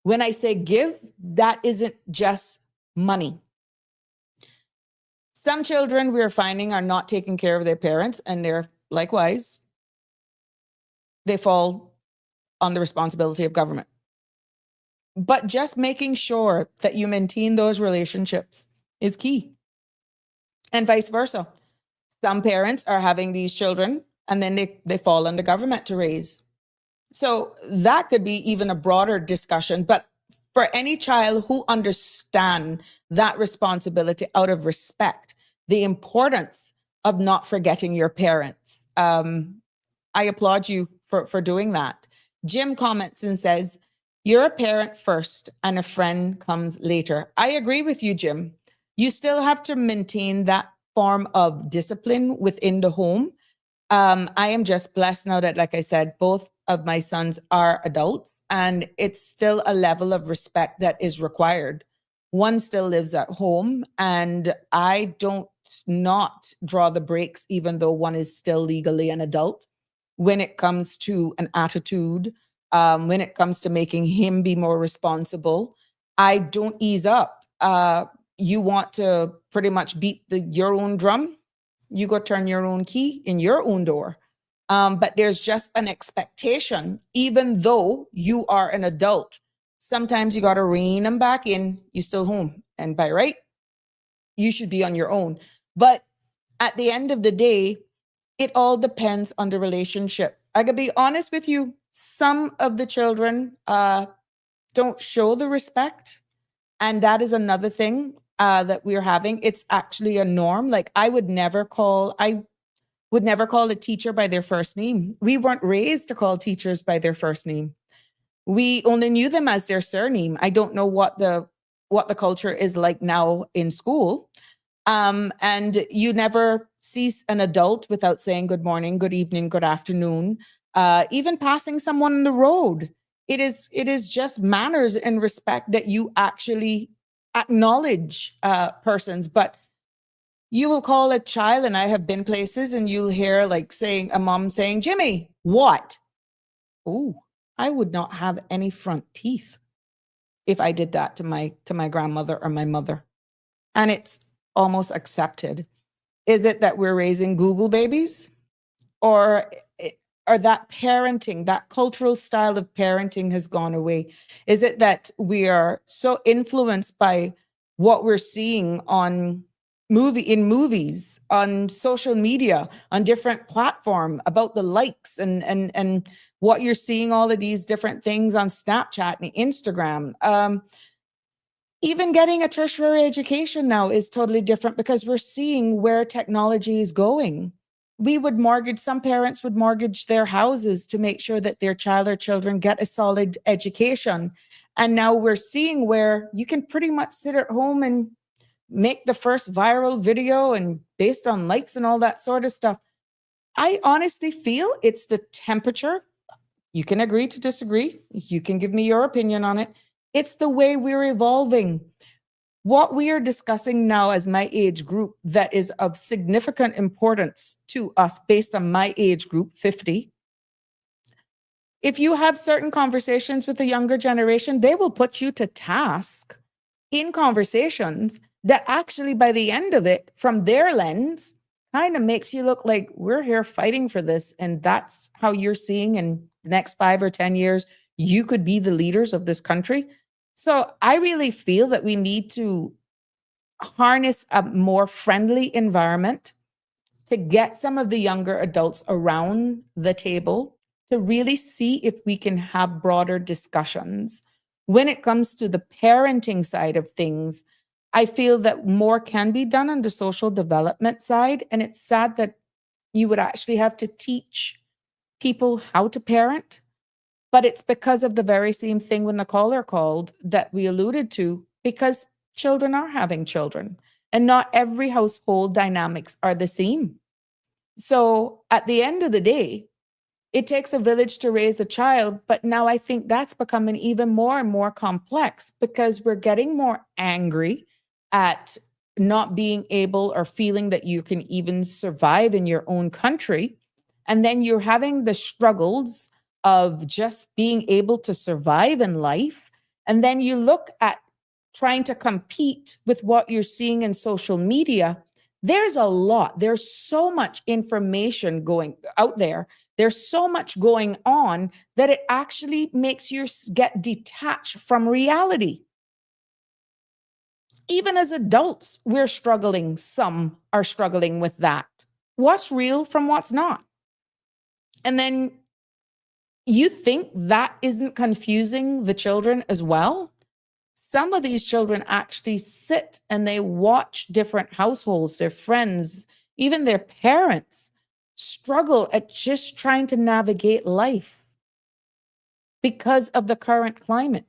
when I say give, that isn't just money. Some children we're finding are not taking care of their parents, and they're likewise, they fall on the responsibility of government. But just making sure that you maintain those relationships is key. And vice versa. Some parents are having these children and then they fall on the government to raise. So that could be even a broader discussion. But for any child who understand that responsibility out of respect, the importance of not forgetting your parents, I applaud you for doing that. Jim comments and says, you're a parent first and a friend comes later. I agree with you, Jim. You still have to maintain that form of discipline within the home. I am just blessed now that, like I said, both of my sons are adults, and it's still a level of respect that is required. One still lives at home, and I don't not draw the brakes, even though one is still legally an adult, when it comes to an attitude, when it comes to making him be more responsible. I don't ease up. You want to pretty much beat your own drum, you go turn your own key in your own door. But there's just an expectation, even though you are an adult. Sometimes you got to rein them back in. You still home. And by right, you should be on your own. But at the end of the day, it all depends on the relationship. I gotta be honest with you. Some of the children don't show the respect. And that is another thing that we're having. It's actually a norm. Like I would never call a teacher by their first name. We weren't raised to call teachers by their first name. We only knew them as their surname. I don't know what the culture is like now in school. And you never see an adult without saying good morning, good evening, good afternoon, even passing someone on the road. It is just manners and respect that you actually acknowledge persons. But you will call a child, and I have been places, and you'll hear like saying a mom saying, Jimmy, what? Oh, I would not have any front teeth if I did that to my grandmother or my mother. And it's almost accepted. Is it that we're raising Google babies? Or that parenting, that cultural style of parenting has gone away? Is it that we are so influenced by what we're seeing in movies, on social media, on different platforms, about the likes and what you're seeing, all of these different things on Snapchat and Instagram? Even getting a tertiary education now is totally different because we're seeing where technology is going. Some parents would mortgage their houses to make sure that their child or children get a solid education. And now we're seeing where you can pretty much sit at home and make the first viral video, and based on likes and all that sort of stuff. I honestly feel it's the temperature. You can agree to disagree. You can give me your opinion on it. It's the way we're evolving. What we are discussing now as my age group that is of significant importance to us based on my age group, 50, if you have certain conversations with the younger generation, they will put you to task in conversations that actually, by the end of it, from their lens, kind of makes you look like we're here fighting for this. And that's how you're seeing in the next 5 or 10 years, you could be the leaders of this country. So I really feel that we need to harness a more friendly environment to get some of the younger adults around the table to really see if we can have broader discussions. When it comes to the parenting side of things, I feel that more can be done on the social development side. And it's sad that you would actually have to teach people how to parent. But it's because of the very same thing when the caller called that we alluded to, because children are having children and not every household dynamics are the same. So at the end of the day, it takes a village to raise a child, but now I think that's becoming even more and more complex because we're getting more angry at not being able or feeling that you can even survive in your own country. And then you're having the struggles of just being able to survive in life. And then you look at trying to compete with what you're seeing in social media. There's a lot. There's so much information going out there. There's so much going on that it actually makes you get detached from reality. Even as adults, we're struggling. Some are struggling with that. What's real from what's not? And then you think that isn't confusing the children as well? Some of these children actually sit and they watch different households, their friends, even their parents struggle at just trying to navigate life because of the current climate.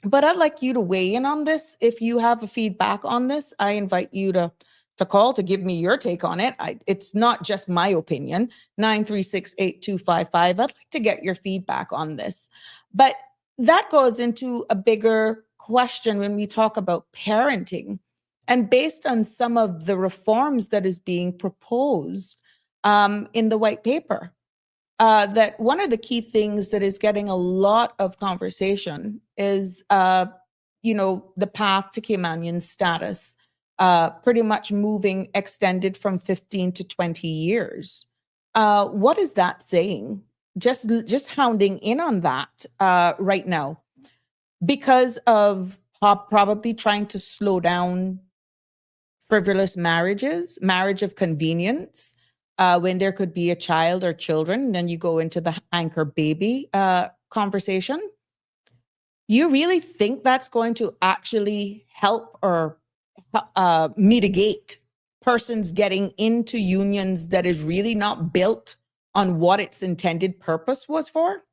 But I'd like you to weigh in on this. If you have a feedback on this, I invite you to call to give me your take on it. It's not just my opinion. 936-8255. I'd like to get your feedback on this. But that goes into a bigger question when we talk about parenting. And based on some of the reforms that is being proposed in the white paper, that one of the key things that is getting a lot of conversation is, the path to Caymanian status, pretty much moving extended from 15 to 20 years. What is that saying? Just hounding in on that right now, because of probably trying to slow down frivolous marriages, marriage of convenience, when there could be a child or children, then you go into the anchor baby conversation. You really think that's going to actually help or mitigate persons getting into unions that is really not built on what its intended purpose was for?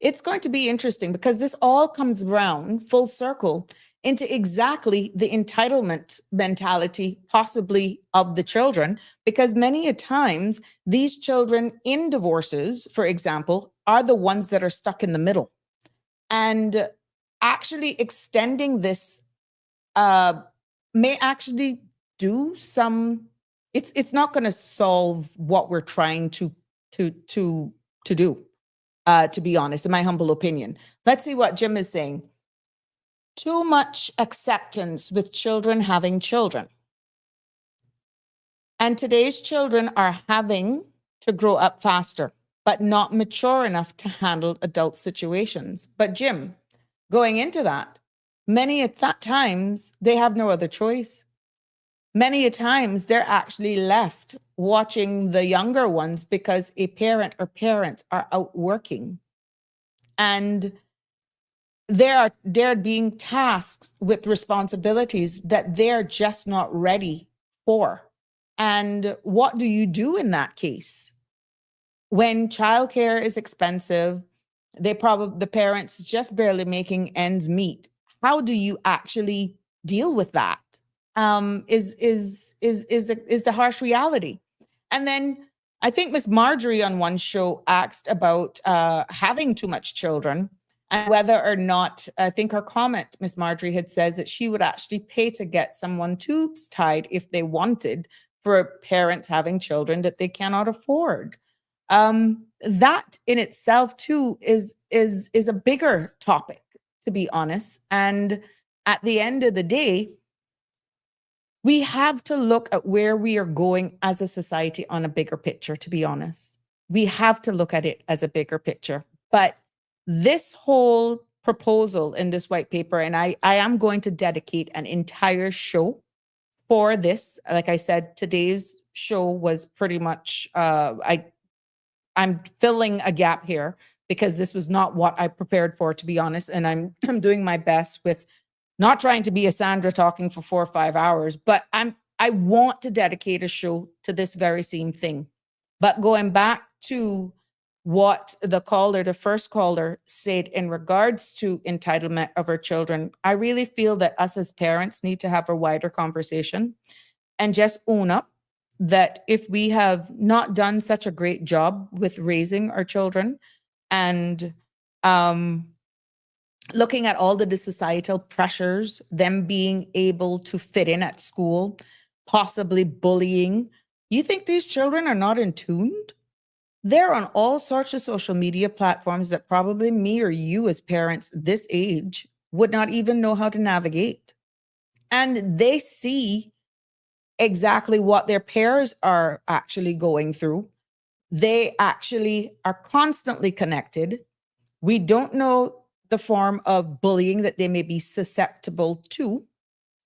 It's going to be interesting because this all comes around full circle into exactly the entitlement mentality, possibly of the children, because many a times these children in divorces, for example, are the ones that are stuck in the middle. And actually extending this may actually do some, it's not going to solve what we're trying to do, to be honest, in my humble opinion. Let's see what Jim is saying. Too much acceptance with children having children. And today's children are having to grow up faster, but not mature enough to handle adult situations. But Jim, going into that, many at that times, they have no other choice. Many a times they're actually left watching the younger ones because a parent or parents are out working. And they're being tasked with responsibilities that they're just not ready for. And what do you do in that case? When childcare is expensive, the parents just barely making ends meet. How do you actually deal with that? Is the harsh reality. And then I think Miss Marjorie on one show asked about having too much children and whether or not, I think her comment, Miss Marjorie had says that she would actually pay to get someone tubes tied if they wanted for parents having children that they cannot afford. That in itself too is a bigger topic, to be honest. And at the end of the day, we have to look at where we are going as a society on a bigger picture, to be honest. We have to look at it as a bigger picture. But this whole proposal in this white paper, and I am going to dedicate an entire show for this. Like I said, today's show was pretty much, I'm filling a gap here because this was not what I prepared for, to be honest. And I'm doing my best with not trying to be a Sandra talking for 4 or 5 hours, but I want to dedicate a show to this very same thing. But going back to what the first caller said in regards to entitlement of our children, I really feel that us as parents need to have a wider conversation and just own up that if we have not done such a great job with raising our children and looking at all the societal pressures, them being able to fit in at school, possibly bullying, you think these children are not in tune? They're on all sorts of social media platforms that probably me or you as parents this age would not even know how to navigate. And they see exactly what their peers are actually going through. They actually are constantly connected. We don't know the form of bullying that they may be susceptible to.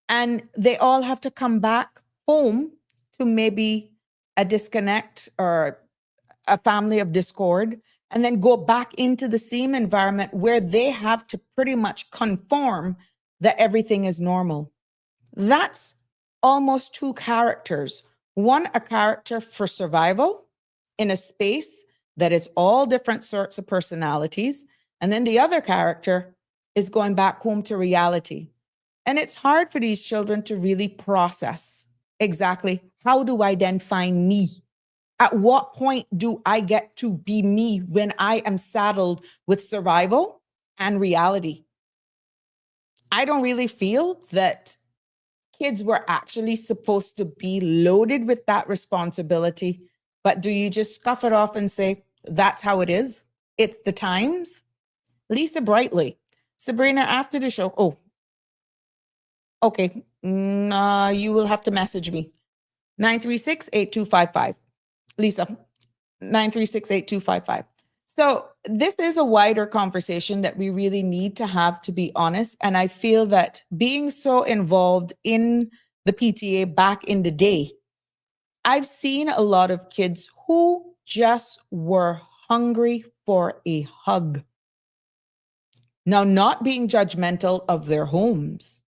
And they all have to come back home to maybe a disconnect or a family of discord, and then go back into the same environment where they have to pretty much conform that everything is normal. That's almost two characters. One, a character for survival in a space that is all different sorts of personalities. And then the other character is going back home to reality. And it's hard for these children to really process exactly how do I then find me? At what point do I get to be me when I am saddled with survival and reality? I don't really feel that kids were actually supposed to be loaded with that responsibility. But do you just scuff it off and say, that's how it is? It's the times? Lisa Brightly. Sabrina, after the show. Oh, okay. You will have to message me. 936-8255. Lisa, 936-8255. So this is a wider conversation that we really need to have, to be honest. And I feel that being so involved in the PTA back in the day, I've seen a lot of kids who just were hungry for a hug. Now, not being judgmental of their homes,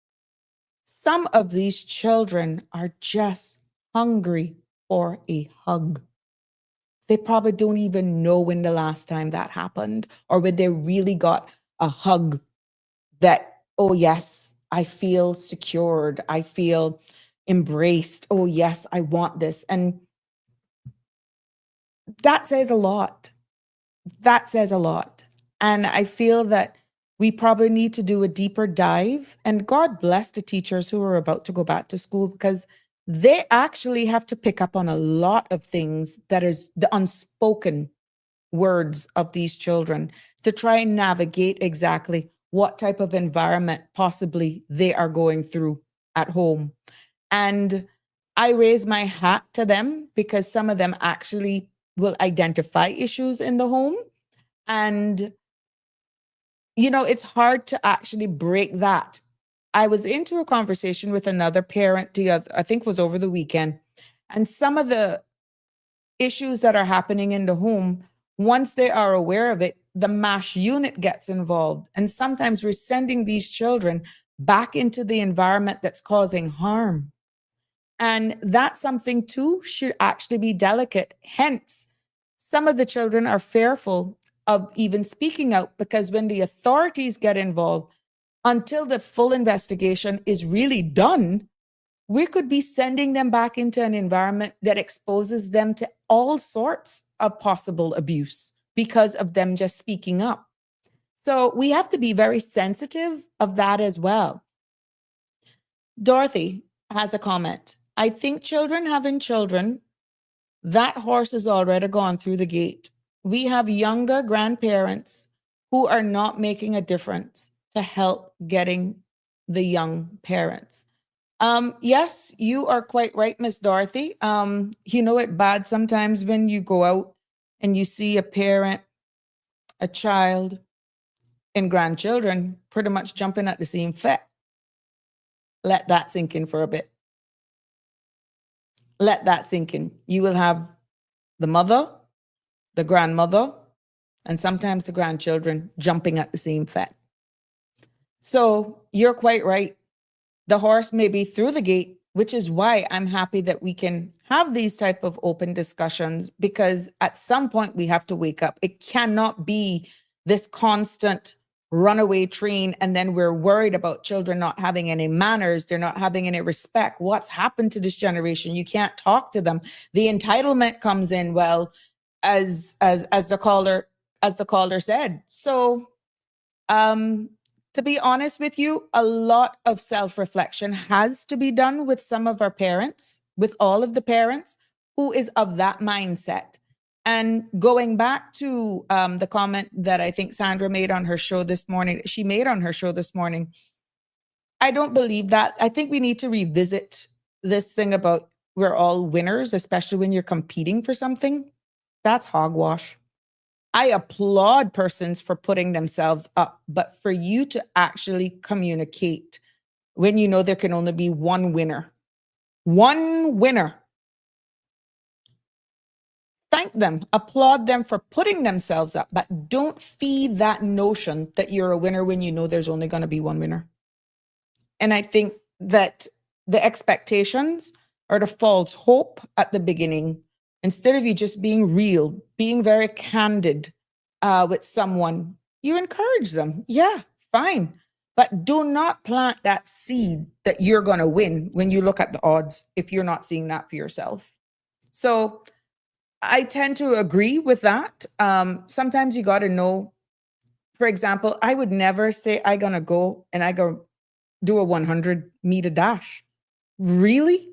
some of these children are just hungry for a hug. They probably don't even know when the last time that happened or when they really got a hug that, oh, yes, I feel secured. I feel embraced. Oh, yes, I want this. And that says a lot. That says a lot. And I feel that we probably need to do a deeper dive. And God bless the teachers who are about to go back to school, because they actually have to pick up on a lot of things that is the unspoken words of these children to try and navigate exactly what type of environment possibly they are going through at home. And I raise my hat to them because some of them actually will identify issues in the home. And, you know, it's hard to actually break that. I was into a conversation with another parent, I think it was over the weekend, and some of the issues that are happening in the home, once they are aware of it, the MASH unit gets involved. And sometimes we're sending these children back into the environment that's causing harm. And that's something too should actually be delicate. Hence, some of the children are fearful of even speaking out, because when the authorities get involved, until the full investigation is really done, we could be sending them back into an environment that exposes them to all sorts of possible abuse because of them just speaking up. So we have to be very sensitive of that as well. Dorothy has a comment. I think children having children that horse has already gone through the gate. We have younger grandparents who are not making a difference to help getting the young parents. Yes, you are quite right, Miss Dorothy. You know it bad sometimes when you go out and you see a parent, a child, and grandchildren pretty much jumping at the same fit. Let that sink in for a bit. Let that sink in. You will have the mother, the grandmother, and sometimes the grandchildren jumping at the same fit. So you're quite right. The horse may be through the gate, which is why I'm happy that we can have these type of open discussions, because at some point we have to wake up. It cannot be this constant runaway train, and then we're worried about children not having any manners, they're not having any respect. What's happened to this generation? You can't talk to them. The entitlement comes in, well, as the caller said. So to be honest with you, a lot of self-reflection has to be done with some of our parents, with all of the parents who is of that mindset. And going back to the comment that I think Sandra made on her show this morning, I don't believe that. I think we need to revisit this thing about we're all winners, especially when you're competing for something. That's hogwash. I applaud persons for putting themselves up, but for you to actually communicate when you know there can only be one winner, thank them, applaud them for putting themselves up, but don't feed that notion that you're a winner when you know there's only going to be one winner. And I think that the expectations or the false hope at the beginning, instead of you just being real, being very candid with someone, you encourage them. Yeah, fine. But do not plant that seed that you're going to win when you look at the odds if you're not seeing that for yourself. So I tend to agree with that. Sometimes you got to know, for example, I would never say I'm going to go and I go do a 100-meter dash. Really?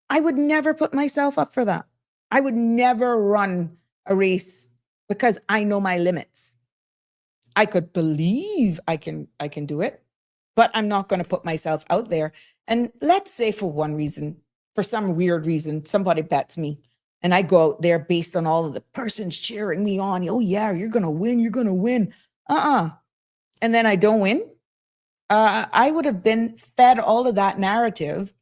I would never put myself up for that. I would never run a race because I know my limits. I could believe I can do it, but I'm not going to put myself out there. And let's say for one reason, for some weird reason, somebody bets me and I go out there based on all of the persons cheering me on. Oh yeah, you're going to win. You're going to win. And then I don't win. I would have been fed all of that narrative,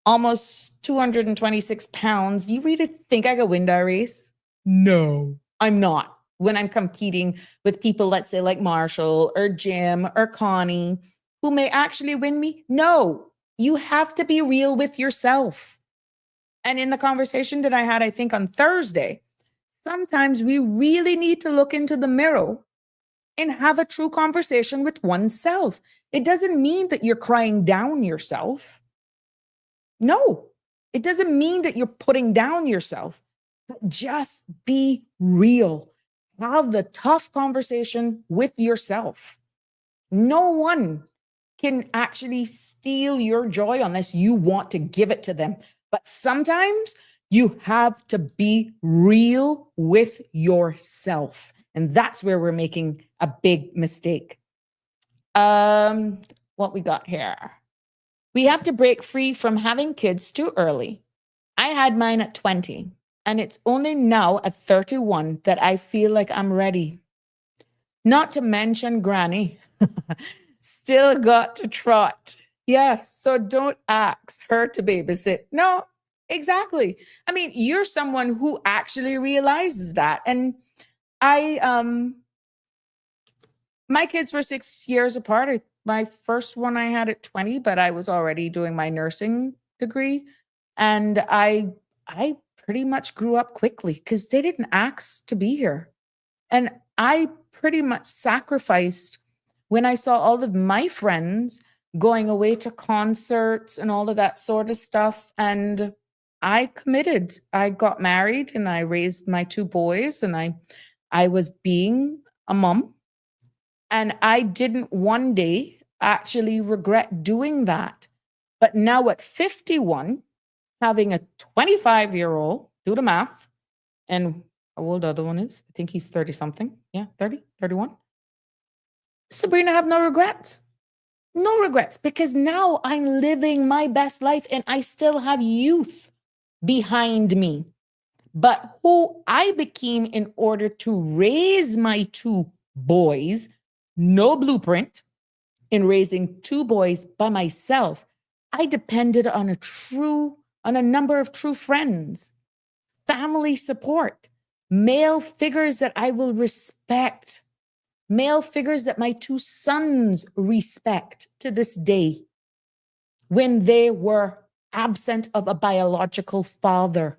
almost 226 pounds. You really think I could win that race? No, I'm not. When I'm competing with people, let's say like Marshall or Jim or Connie, who may actually win me? No, you have to be real with yourself. And in the conversation that I had, I think on Thursday, sometimes we really need to look into the mirror and have a true conversation with oneself. It doesn't mean that you're crying down yourself. No, it doesn't mean that you're putting down yourself, but just be real. Have the tough conversation with yourself. No one can actually steal your joy unless you want to give it to them. But sometimes you have to be real with yourself. And that's where we're making a big mistake. What we got here? We have to break free from having kids too early. I had mine at 20, and it's only now at 31 that I feel like I'm ready. Not to mention Granny. Still got to trot. Yeah, so don't ask her to babysit. No, exactly. I mean, you're someone who actually realizes that. And my kids were 6 years apart. My first one I had at 20, but I was already doing my nursing degree. And I pretty much grew up quickly because they didn't ask to be here. And I pretty much sacrificed when I saw all of my friends going away to concerts and all of that sort of stuff. And I committed. I got married and I raised my 2 boys, and I was being a mom. And I didn't one day actually regret doing that. But now at 51, having a 25-year-old Do the math. And how old the other one is? I think he's 30 something. Yeah, 30, 31. Sabrina, have no regrets. No regrets, because now I'm living my best life and I still have youth behind me. But who I became in order to raise my two boys, no blueprint in raising two boys by myself. I depended on a number of true friends, family support, male figures that I will respect, male figures that my two sons respect to this day when they were absent of a biological father.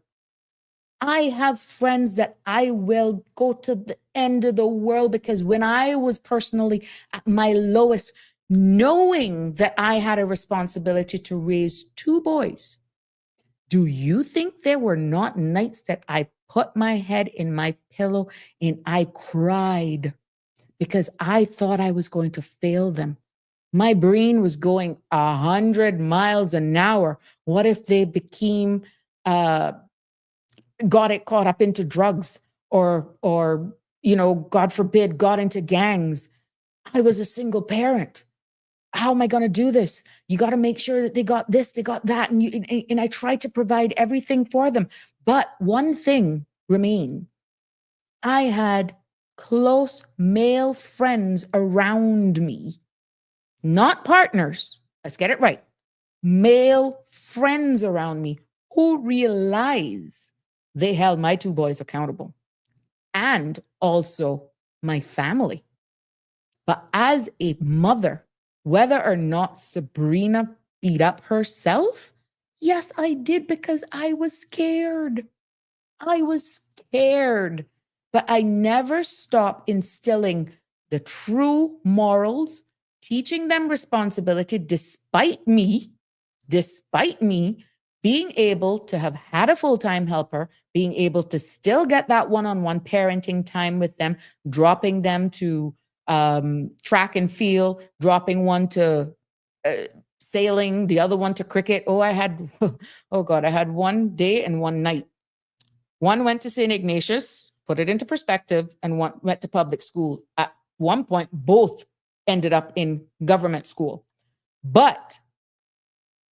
I have friends that I will go to the end of the world, because when I was personally at my lowest, knowing that I had a responsibility to raise two boys, do you think there were not nights that I put my head in my pillow and I cried because I thought I was going to fail them? My brain was going 100 miles an hour. What if they became got caught up into drugs, or God forbid, got into gangs? I was a single parent. How am I going to do this? You got to make sure that they got this, they got that. And I tried to provide everything for them. But one thing remained. I had close male friends around me, not partners. Let's get it right. Male friends around me who realize they held my two boys accountable, and also my family. But as a mother, whether or not Sabrina beat up herself, yes, I did, because I was scared. I was scared. But I never stopped instilling the true morals, teaching them responsibility, despite me being able to have had a full-time helper, being able to still get that one-on-one parenting time with them, dropping them to track and field, dropping one to sailing, the other one to cricket. I had one day and one night. One went to St. Ignatius, put it into perspective, and one went to public school. At one point, both ended up in government school. But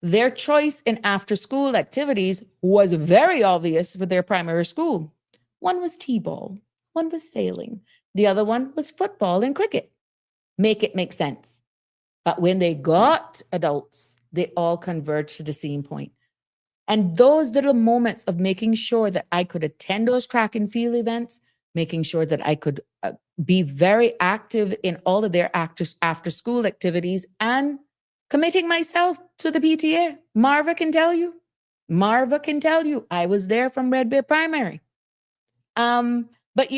their choice in after-school activities was very obvious for their primary school. One was t-ball, one was sailing, the other one was football and cricket. Make it make sense. But when they got adults, they all converged to the same point. And those little moments of making sure that I could attend those track and field events, making sure that I could be very active in all of their after-school activities, and committing myself to the PTA. Marva can tell you. I was there from Red Bear Primary. But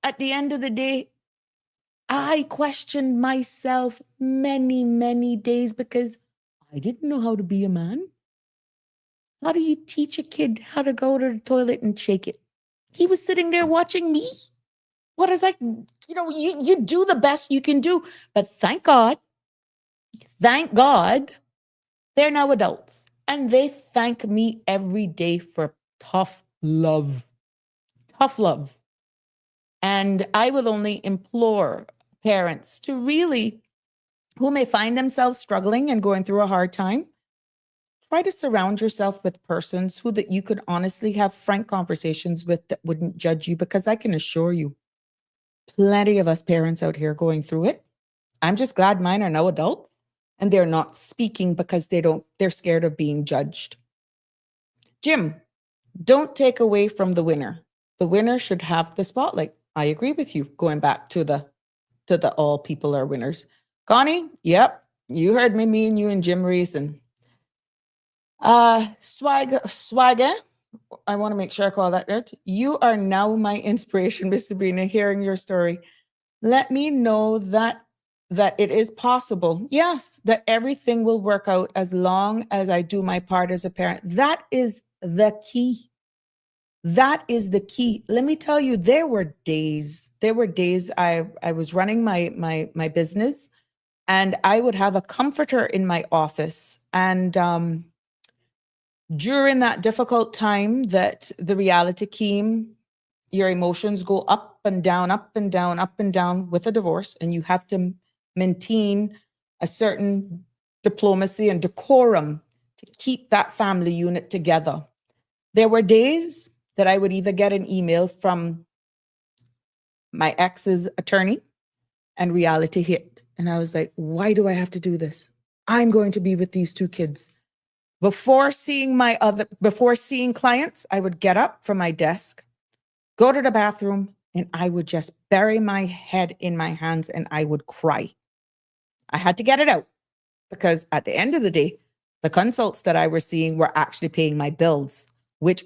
at the end of the day, I questioned myself many, many days, because I didn't know how to be a man. How do you teach a kid how to go to the toilet and shake it? He was sitting there watching me. What is you do the best you can do. But thank God, they're now adults. And they thank me every day for tough love. Tough love. And I will only implore parents to really, who may find themselves struggling and going through a hard time, try to surround yourself with persons who that you could honestly have frank conversations with, that wouldn't judge you, because I can assure you, plenty of us parents out here going through it. I'm just glad mine are now adults and they're not speaking because they're scared of being judged. Jim, don't take away from the winner. The winner should have the spotlight. I agree with you, going back to the all people are winners. Connie, yep, you heard me and you and Jim reason. Swagger, I want to make sure I call that right. You are now my inspiration, Miss Sabrina, hearing your story. Let me know that it is possible. Yes, that everything will work out as long as I do my part as a parent. That is the key. That is the key. Let me tell you, there were days I was running my business, and I would have a comforter in my office, and During that difficult time that the reality came, your emotions go up and down, up and down, up and down with a divorce, and you have to maintain a certain diplomacy and decorum to keep that family unit together. There were days that I would either get an email from my ex's attorney and reality hit. And I was like, why do I have to do this? I'm going to be with these two kids. Before seeing clients, I would get up from my desk, go to the bathroom, and I would just bury my head in my hands and I would cry. I had to get it out because at the end of the day, the consults that I was seeing were actually paying my bills, which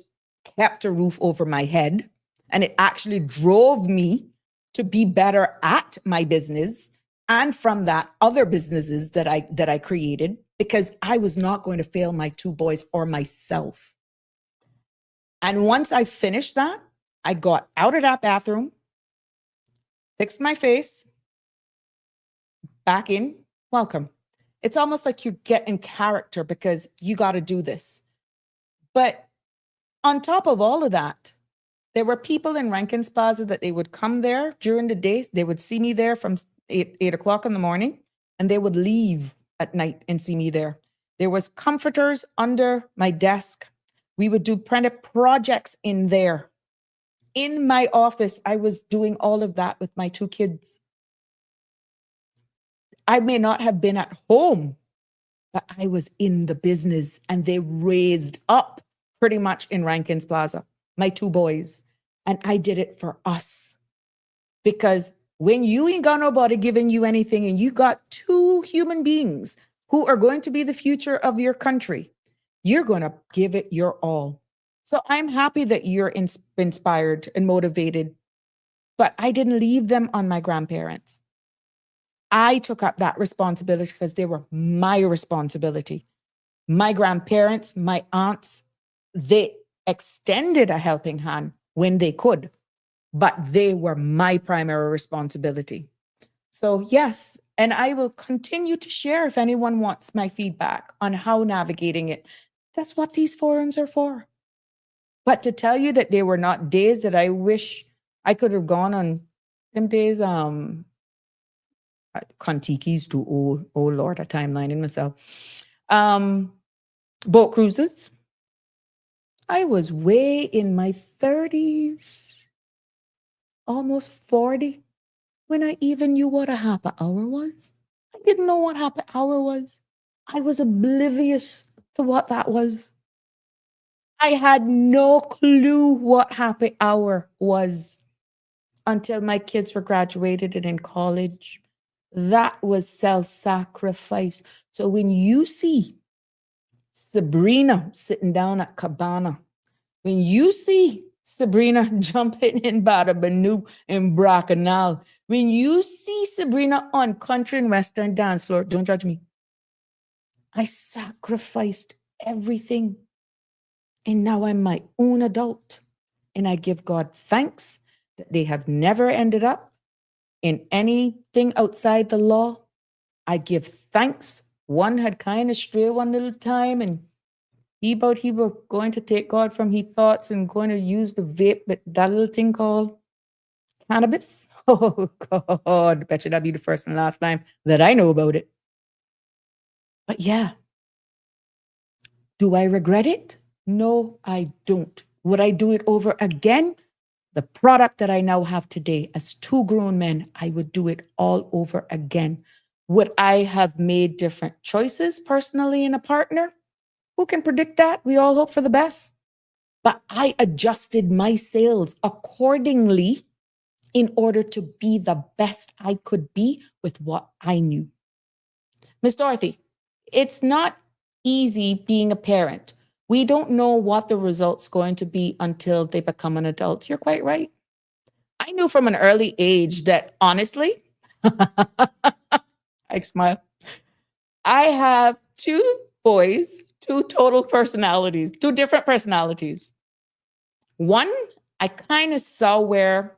kept a roof over my head. And it actually drove me to be better at my business. And from that, other businesses that I created, because I was not going to fail my two boys or myself. And once I finished that, I got out of that bathroom, fixed my face, back in, welcome. It's almost like you get in character because you got to do this. But on top of all of that, there were people in Rankin's Plaza that they would come there during the day. They would see me there from 8 o'clock in the morning, and they would leave at night and see me there. There was comforters under my desk. We would do printed projects in there. In my office, I was doing all of that with my two kids. I may not have been at home, but I was in the business, and they raised up pretty much in Rankin's Plaza, my two boys. And I did it for us. Because when you ain't got nobody giving you anything and you got two human beings who are going to be the future of your country, you're going to give it your all. So I'm happy that you're inspired and motivated, but I didn't leave them on my grandparents. I took up that responsibility because they were my responsibility. My grandparents, my aunts, they extended a helping hand when they could, but they were my primary responsibility. So yes, and I will continue to share if anyone wants my feedback on how navigating it. That's what these forums are for. But to tell you that they were not days that I wish I could have gone on, them days, Kontiki's too old. Oh Lord, a timeline in myself. Boat cruises. I was way in my 30s, almost 40, when I even knew what a happy hour was. I didn't know what happy hour was. I was oblivious to what that was. I had no clue what happy hour was until my kids were graduated and in college. That was self-sacrifice. So when you see Sabrina sitting down at Cabana, when you see Sabrina jumping in Barabanu in Bracanal, when you see Sabrina on country and western dance floor, don't judge me. I sacrificed everything. And now I'm my own adult. And I give God thanks that they have never ended up in anything outside the law. I give thanks. One had kind of strayed one little time, and he were going to take God from his thoughts and going to use the vape, but that little thing called cannabis. Oh God, bet you that'd be the first and last time that I know about it. But yeah, do I regret it? No, I don't. Would I do it over again? The product that I now have today as two grown men, I would do it all over again. Would I have made different choices personally in a partner? Who can predict that? We all hope for the best. But I adjusted my sails accordingly in order to be the best I could be with what I knew. Miss Dorothy, it's not easy being a parent. We don't know what the result's going to be until they become an adult. You're quite right. I knew from an early age that honestly, I smile. I have two boys, two total personalities, two different personalities. One, I kind of saw where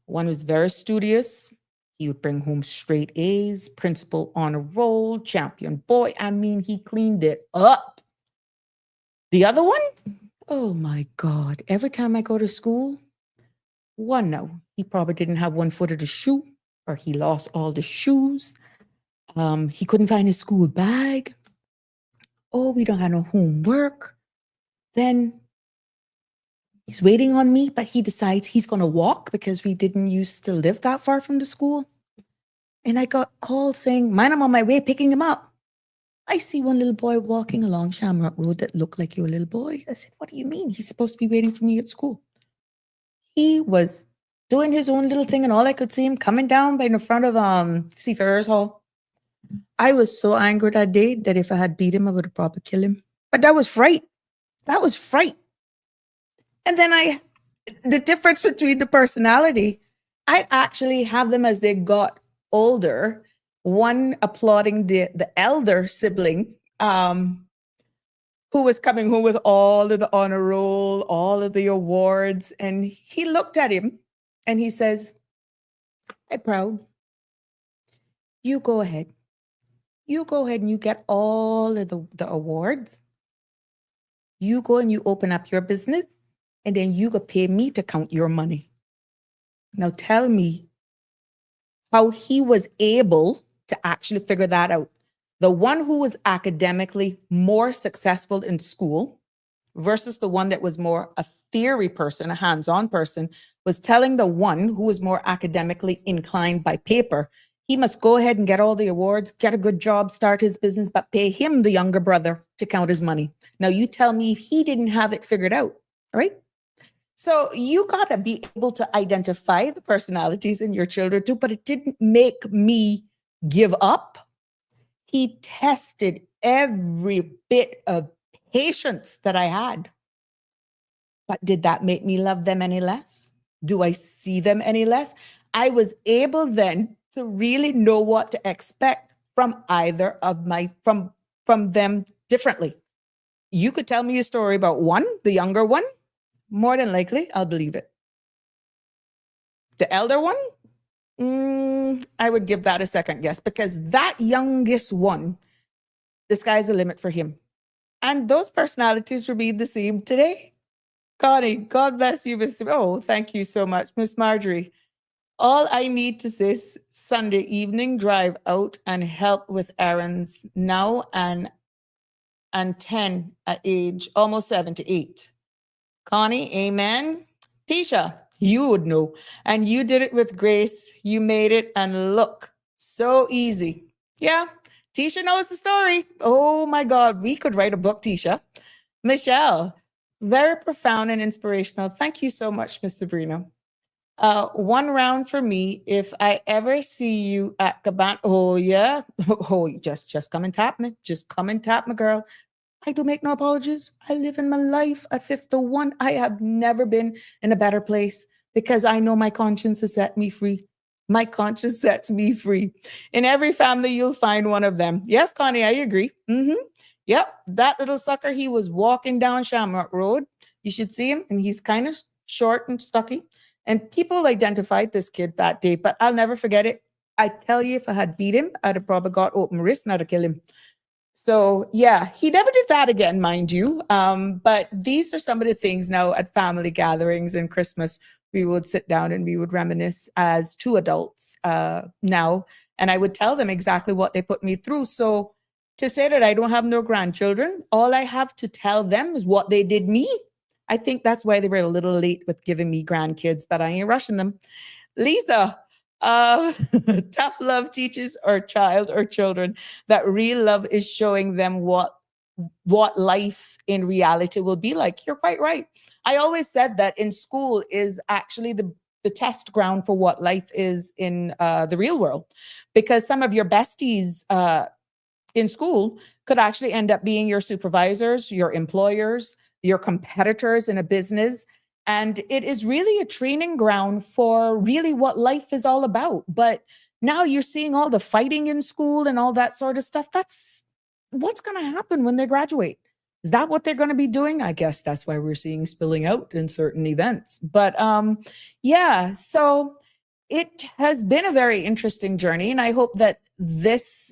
one was very studious. He would bring home straight A's, principal honor roll, champion boy. I mean, he cleaned it up. The other one, oh my God, every time I go to school, one, no, he probably didn't have one foot of the shoe, or he lost all the shoes. He couldn't find his school bag. Oh, we don't have no homework. Then he's waiting on me, but he decides he's going to walk because we didn't used to live that far from the school. And I got called saying, "Man, I'm on my way picking him up." I see one little boy walking along Shamrock Road that looked like your little boy. I said, "What do you mean? He's supposed to be waiting for me at school." He was doing his own little thing, and all I could see him coming down by in the front of Seafarers Hall. I was so angry that day that if I had beat him, I would have probably killed him. But that was fright. That was fright. And then the difference between the personality, I'd actually have them as they got older, one applauding the elder sibling, who was coming home with all of the honor roll, all of the awards. And he looked at him and he says, "Hey, proud, you go ahead. You go ahead and you get all of the awards. You go and you open up your business, and then you go pay me to count your money." Now tell me how he was able to actually figure that out. The one who was academically more successful in school versus the one that was more a theory person, a hands-on person, was telling the one who was more academically inclined by paper, he must go ahead and get all the awards, get a good job, start his business, but pay him, the younger brother, to count his money. Now you tell me if he didn't have it figured out, right? So you got to be able to identify the personalities in your children too, but it didn't make me give up. He tested every bit of patience that I had. But did that make me love them any less? Do I see them any less? I was able then to really know what to expect from either of from them differently. You could tell me a story about one, the younger one, more than likely, I'll believe it. The elder one, I would give that a second guess, because that youngest one, the sky's the limit for him. And those personalities remain the same today. Connie, God bless you, Miss. Oh, thank you so much, Miss Marjorie. All I need to say is Sunday evening drive out and help with errands now and 10 at age almost 7 to 8. Connie, amen. Tisha, you would know. And you did it with grace. You made it, and look, so easy. Yeah, Tisha knows the story. Oh my God, we could write a book, Tisha. Michelle, very profound and inspirational. Thank you so much, Miss Sabrina. One round for me. If I ever see you at Cabana, oh yeah, oh just come and tap me. Just come and tap me, girl. I do make no apologies. I live in my life at 51. I have never been in a better place because I know my conscience has set me free. My conscience sets me free. In every family, you'll find one of them. Yes, Connie, I agree. Yep, that little sucker, he was walking down Shamrock Road. You should see him, and he's kind of short and stocky. And people identified this kid that day, but I'll never forget it. I tell you, if I had beat him, I'd have probably got open wrist and I'd have killed him. So yeah, he never did that again, mind you. But these are some of the things now at family gatherings and Christmas, we would sit down and we would reminisce as two adults now. And I would tell them exactly what they put me through. So to say that I don't have no grandchildren, all I have to tell them is what they did me. I think that's why they were a little late with giving me grandkids, but I ain't rushing them. Lisa, tough love teaches our child or children that real love is showing them what life in reality will be like. You're quite right. I always said that in school is actually the test ground for what life is in the real world, because some of your besties in school could actually end up being your supervisors, your employers, your competitors in a business. And it is really a training ground for really what life is all about. But now you're seeing all the fighting in school and all that sort of stuff. That's what's going to happen when they graduate. Is that what they're going to be doing? I guess that's why we're seeing spilling out in certain events. But yeah, so it has been a very interesting journey. And I hope that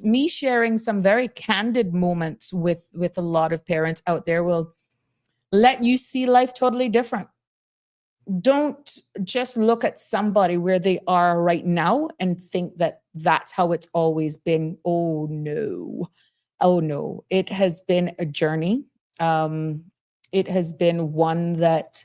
me sharing some very candid moments with a lot of parents out there will let you see life totally different. Don't just look at somebody where they are right now and think that that's how it's always been. Oh no. Oh no. It has been a journey. It has been one that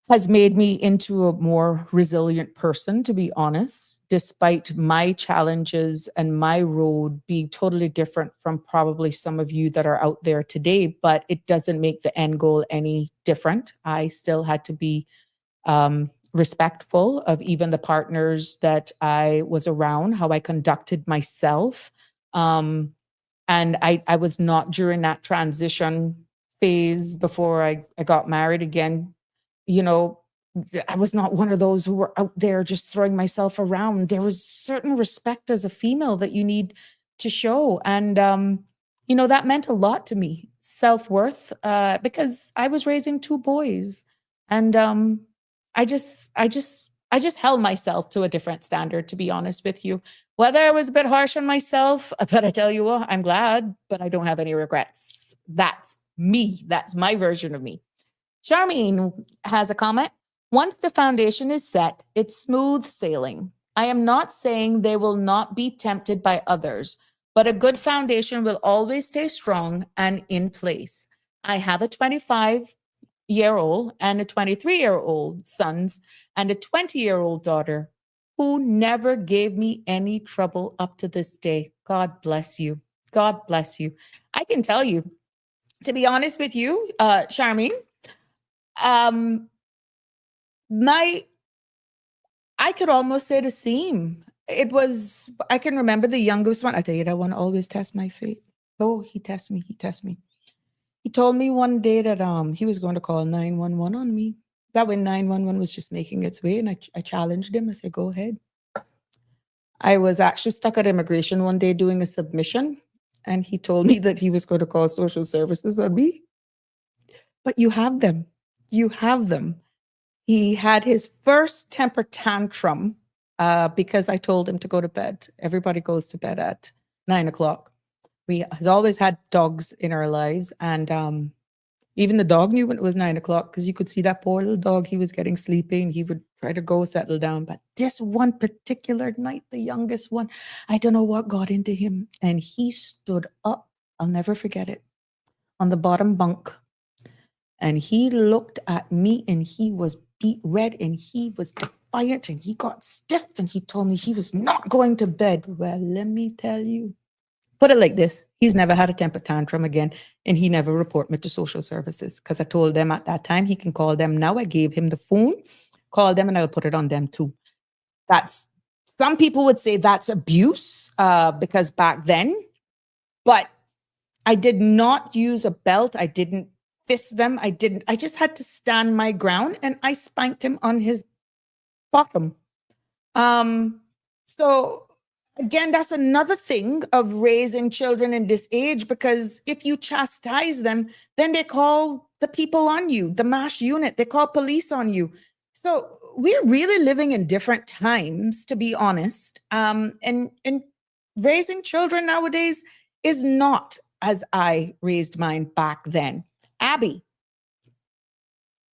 has made me into a more resilient person, to be honest, despite my challenges and my road being totally different from probably some of you that are out there today. But it doesn't make the end goal any different. I still had to be respectful of even the partners that I was around, how I conducted myself. And I was not during that transition phase before I got married again. You know, I was not one of those who were out there just throwing myself around. There was certain respect as a female that you need to show. And, you know, that meant a lot to me, self-worth, because I was raising two boys. And I just held myself to a different standard, to be honest with you. Whether I was a bit harsh on myself, but I tell you what, I'm glad, but I don't have any regrets. That's me. That's my version of me. Charmaine has a comment. Once the foundation is set, it's smooth sailing. I am not saying they will not be tempted by others, but a good foundation will always stay strong and in place. I have a 25-year-old and a 23-year-old sons and a 20-year-old daughter who never gave me any trouble up to this day. God bless you. God bless you. I can tell you, to be honest with you, Charmaine, I could almost say the same. It was, I can remember the youngest one. I tell you, that one always tests my faith. Oh, he tests me. He tests me. He told me one day that he was going to call 911 on me. That when 911 was just making its way, and I challenged him. I said, go ahead. I was actually stuck at immigration one day doing a submission, and he told me that he was going to call social services on me. But you have them. You have them. He had his first temper tantrum because I told him to go to bed. Everybody goes to bed at 9 o'clock. We has always had dogs in our lives. And even the dog knew when it was 9 o'clock because you could see that poor little dog. He was getting sleepy and he would try to go settle down. But this one particular night, the youngest one, I don't know what got into him. And he stood up. I'll never forget it. On the bottom bunk. And he looked at me and he was beet red and he was defiant and he got stiff and he told me he was not going to bed. Well, let me tell you, put it like this. He's never had a temper tantrum again and he never reported me to social services because I told them at that time he can call them now. I gave him the phone, call them and I'll put it on them too. That's, some people would say that's abuse because back then, but I did not use a belt. I didn't fist them. I just had to stand my ground and I spanked him on his bottom. So again, that's another thing of raising children in this age, because if you chastise them, then they call the people on you, the MASH unit, they call police on you. So we're really living in different times, to be honest. And raising children nowadays is not as I raised mine back then. Abby,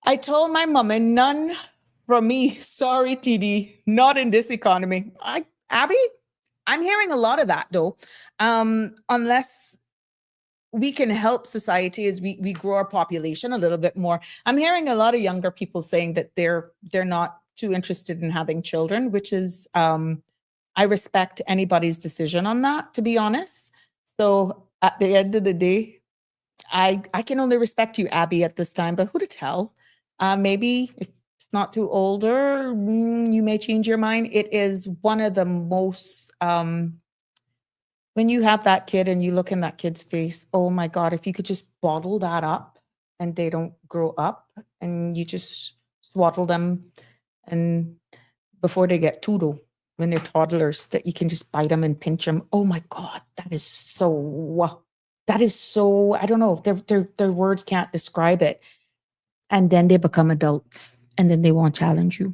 I told my mom, and none from me, sorry, TD, not in this economy. Abby, I'm hearing a lot of that though. Unless we can help society as we grow our population a little bit more. I'm hearing a lot of younger people saying that they're not too interested in having children, which is, I respect anybody's decision on that, to be honest. So at the end of the day, I can only respect you, Abby, at this time, but who to tell? Maybe if it's not too older, you may change your mind. It is one of the most, when you have that kid and you look in that kid's face, oh my God, if you could just bottle that up and they don't grow up and you just swaddle them and before they get toodle, when they're toddlers, that you can just bite them and pinch them. Oh my God, that is so, I don't know, their words can't describe it. And then they become adults and then they won't challenge you.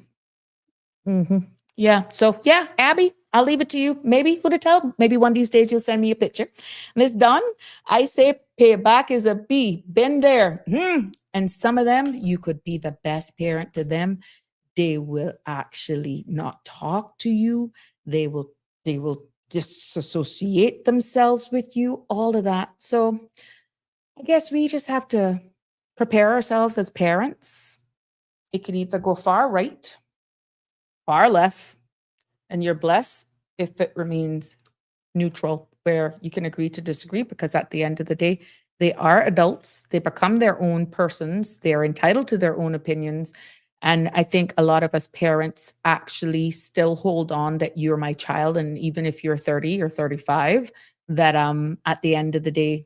Yeah. So yeah, Abby, I'll leave it to you. Maybe who to tell. Maybe one of these days you'll send me a picture. Miss Dawn, I say payback is a B. Been there. And some of them, you could be the best parent to them. They will actually not talk to you. They will disassociate themselves with you, all of that. So I guess we just have to prepare ourselves as parents. It could either go far right, far left, and you're blessed if it remains neutral, where you can agree to disagree, because at the end of the day, they are adults. They become their own persons. They are entitled to their own opinions. And I think a lot of us parents actually still hold on that you're my child. And even if you're 30 or 35, that at the end of the day,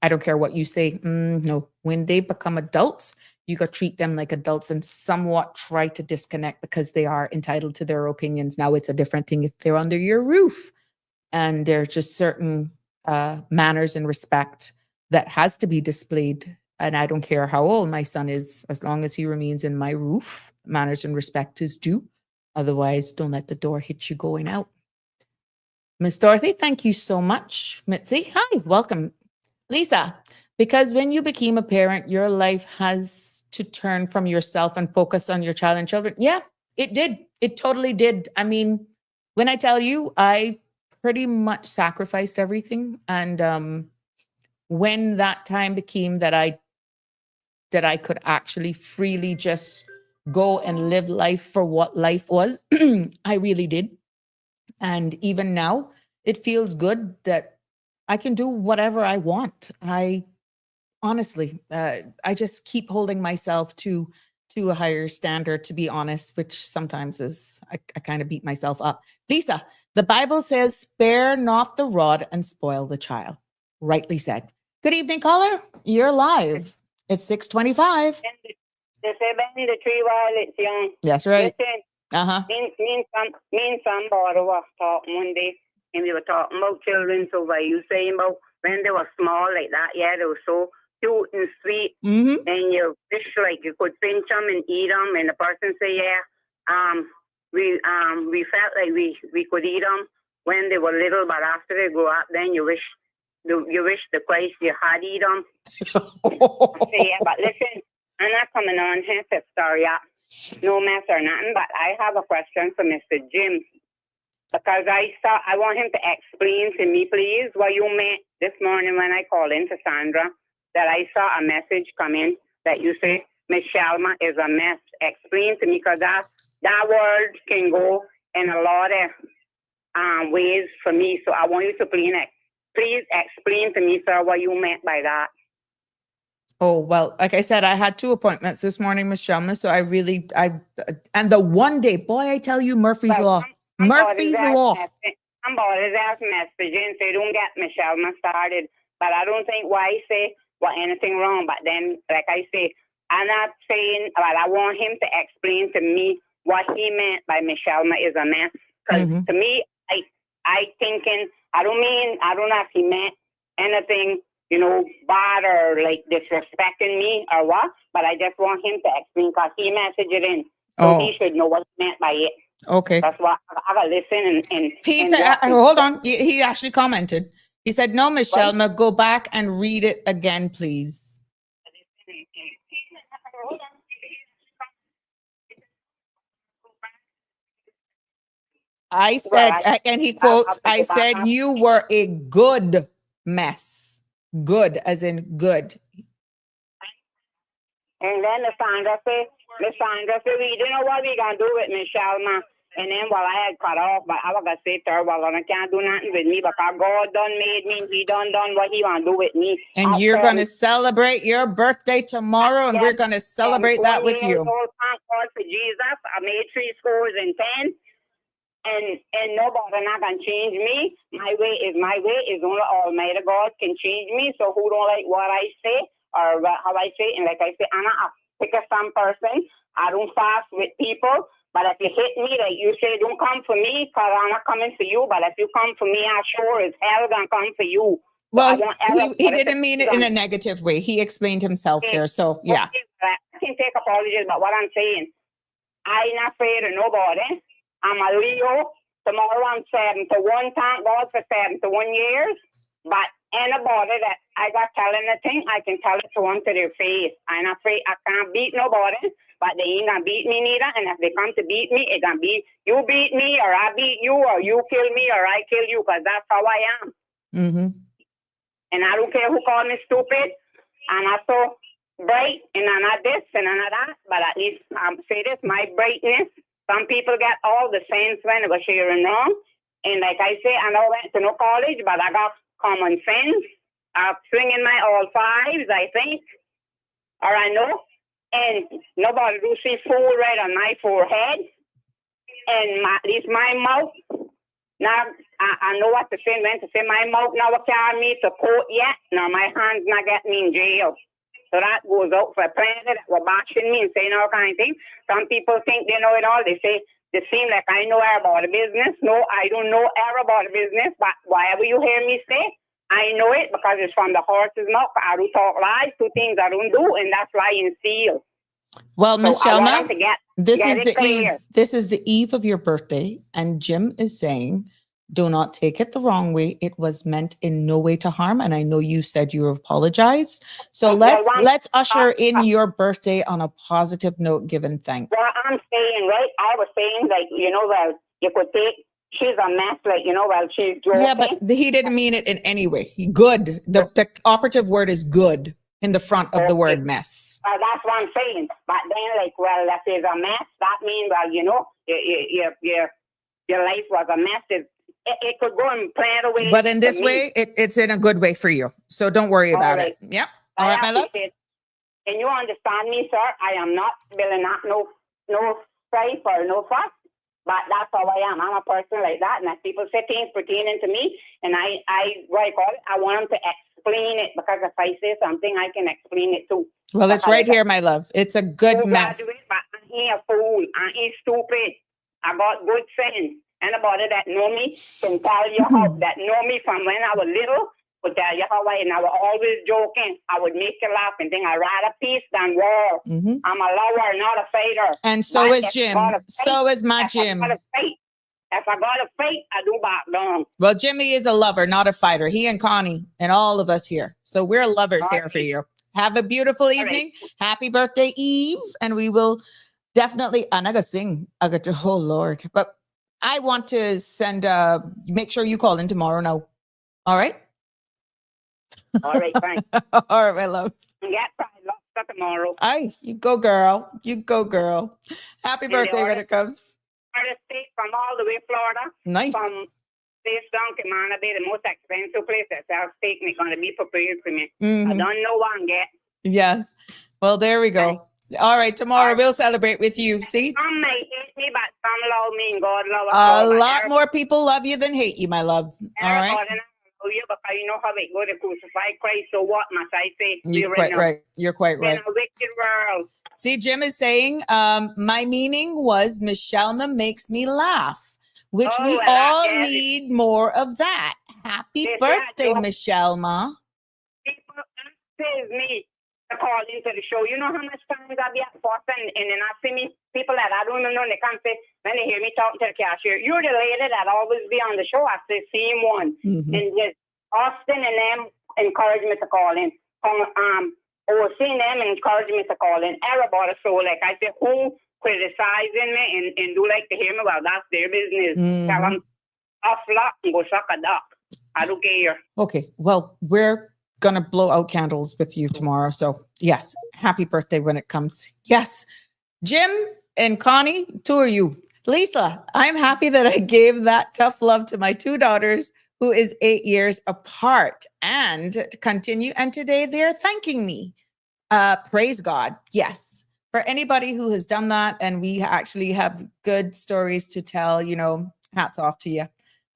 I don't care what you say. No, when they become adults, you got to treat them like adults and somewhat try to disconnect, because they are entitled to their opinions. Now, it's a different thing if they're under your roof, and there's just certain manners and respect that has to be displayed. And I don't care how old my son is, as long as he remains in my roof, manners and respect is due. Otherwise, don't let the door hit you going out. Miss Dorothy, thank you so much. Mitzi, hi, welcome. Lisa, because when you became a parent, your life has to turn from yourself and focus on your child and children. Yeah, it did. It totally did. I mean, when I tell you, I pretty much sacrificed everything. And when that time became that I could actually freely just go and live life for what life was, I really did. And even now, it feels good that I can do whatever I want. Honestly, I just keep holding myself to a higher standard, to be honest, which sometimes is, I kind of beat myself up. Lisa, the Bible says, spare not the rod and spoil the child. Rightly said. Good evening, caller. You're live. It's 6:25. They say bend the tree while it's young. That's right. Listen, Uh-huh. me and somebody was talking one day, and we were talking about children. So what you saying about when they were small like that, yeah, they were so cute and sweet, and you wish like you could pinch them and eat them, and the person say, yeah, we felt like we could eat them when they were little, but after they grow up, then you wish the Christ you had eat them. Say, yeah, but listen, I'm not coming on here to story up, no mess or nothing, but I have a question for Mr. Jim, because I want him to explain to me, please, what you meant this morning when I called in to Sandra, that I saw a message come in that you say Miss Shalma is a mess. Explain to me, because that word can go in a lot of ways for me. So I want you to please explain to me, sir, what you meant by that. Oh, well, like I said, I had 2 appointments this morning, Miss Shelma. So and the one day, boy, I tell you, Murphy's Law. Murphy's Law. Somebody's asked messaging, say, don't get Miss Shelma started. But I don't think why I say anything wrong. But then, like I say, I'm not saying, but I want him to explain to me what he meant by Miss Shelma is a mess. Because to me, I thinking, I don't know if he meant anything, bad or like disrespecting me or what, but I just want him to explain, because he messaged it in. So he should know what he meant by it. Okay. That's why I gotta listen and he said, hold on. He actually commented. He said, no, Miss Shelma, go back and read it again, please. I said, and he quotes, I said, you were a good mess. Good, as in good. And then the Sandra said, we don't know what we gonna do with Miss Shalma. And then while I had cut off, but I was gonna say to her, well, I can't do nothing with me, because God done made me, he done what he wanna do with me. And you're gonna celebrate your birthday tomorrow, and we're gonna celebrate that with you. Thank God for Jesus. I made 3 scores and 10. And nobody not gonna change me. My way is my way. Is only Almighty God can change me. So who don't like what I say or how I say? And like I say, I'm not pick a some person. I don't fast with people. But if you hit me, like you say, don't come for me, because I'm not coming for you. But if you come for me, I'm sure as hell gonna come for you. Well, he didn't mean it in a negative way. He explained himself here. So yeah. I can take apologies, but what I'm saying, I'm not afraid of nobody. I'm a Leo, tomorrow I'm 71. Thank God for 71 years. But anybody that I got telling a thing, I can tell it to them to their face. I'm afraid I can't beat nobody, but they ain't gonna beat me neither. And if they come to beat me, it gonna be you beat me, or I beat you, or you kill me, or I kill you, because that's how I am. Mm-hmm. And I don't care who call me stupid. I'm not so bright, and I'm not this, and I'm not that. But at least I'm say this, my brightness. Some people get all the sense when it was sharing wrong. And like I say, I know I went to no college, but I got common sense. I'm swinging my all fives, I think, or I know. And nobody do see fool right on my forehead. And at least my mouth. Now, I know what to say when to say. My mouth never carry me to court yet. Now, my hands not get me in jail. So that goes out for a planet that were bashing me and saying all kind of things. Some people think they know it all. They say, they seem like I know about the business. No, I don't know about the business. But whatever you hear me say, I know it because it's from the horse's mouth. I don't talk lies, two things I don't do, and that's lying seal. Well, Miss Shelma, this get is the clear. eve. This is the eve of your birthday, and Jim is saying, "Do not take it the wrong way. It was meant in no way to harm." And I know you said you apologized. So let's usher in your birthday on a positive note, giving thanks. Well, I'm saying, right? I was saying, like, well, you could take. She's a mess, like, well, she's joking. Yeah, but he didn't mean it in any way. Good. The operative word is good in the front of the word mess. That's what I'm saying. But then, like, well, if it's a mess, that means, well, your life was a mess. It could go in plenty of ways. But in this way, it's in a good way for you. So don't worry about it. Yep. All right, my love. Can you understand me, sir? I am not building up no strife or no fuss. But that's how I am. I'm a person like that. And if people say things pertaining to me, and I want them to explain it, because if I say something, I can explain it too. Well, it's right here, my love. It's a good mess. But I ain't a fool. I ain't stupid. I got good sense. Anybody that know me can tell you how, that know me from when I was little, would tell you how and I was always joking. I would make you laugh and think I'd rather peace than war. Mm-hmm. I'm a lover, not a fighter. And so is Jim. So is my Jim. If I got a fight, I do back down. Well, Jimmy is a lover, not a fighter. He and Connie and all of us here. So we're lovers here for you. Have a beautiful evening. Right. Happy birthday, Eve. And we will definitely, I'm not going to sing. I got to, oh Lord. But I want to send, make sure you call in tomorrow now. All right? All right, fine. All right, my love. Yeah, lots tomorrow. Aye, you go, girl. You go, girl. Happy birthday when it comes. State from all the way Florida. Nice. From Space Donkey Manor Bay, the most expensive place that sells steak, and it's going to be prepared for me. Mm-hmm. I don't know what I'm getting. Yes. Well, there we go. All right, tomorrow we'll celebrate with you. See? Some may hate me, but some love me, and God love us a all. lot more people love you than hate you, my love. All right. You, because you know how it go to crucify Christ. So what must I say? You're quite right. You're quite right. In a wicked world. See, Jim is saying, my meaning was Miss Shelma makes me laugh, which we all need more of that. Happy birthday, Miss Shelma. People says me to call into the show. You know how much times I be at Boston and then I see me, people that I don't even know, they come say, when they hear me talking to the cashier, you're the lady that always be on the show. I say, same one. Mm-hmm. And just Austin and them encourage me to call in. Or seeing them encourage me to call in. Everybody, so like I said, who criticizing me and do like to hear me, well, that's their business. Mm-hmm. Tell them, off luck and go suck a duck. I don't care. Okay, well, we're going to blow out candles with you tomorrow. So yes, happy birthday when it comes. Yes. Jim and Connie, two of you. Lisa, I'm happy that I gave that tough love to my two daughters who is 8 years apart and continue. And today they're thanking me. Praise God. Yes. For anybody who has done that, and we actually have good stories to tell, hats off to you.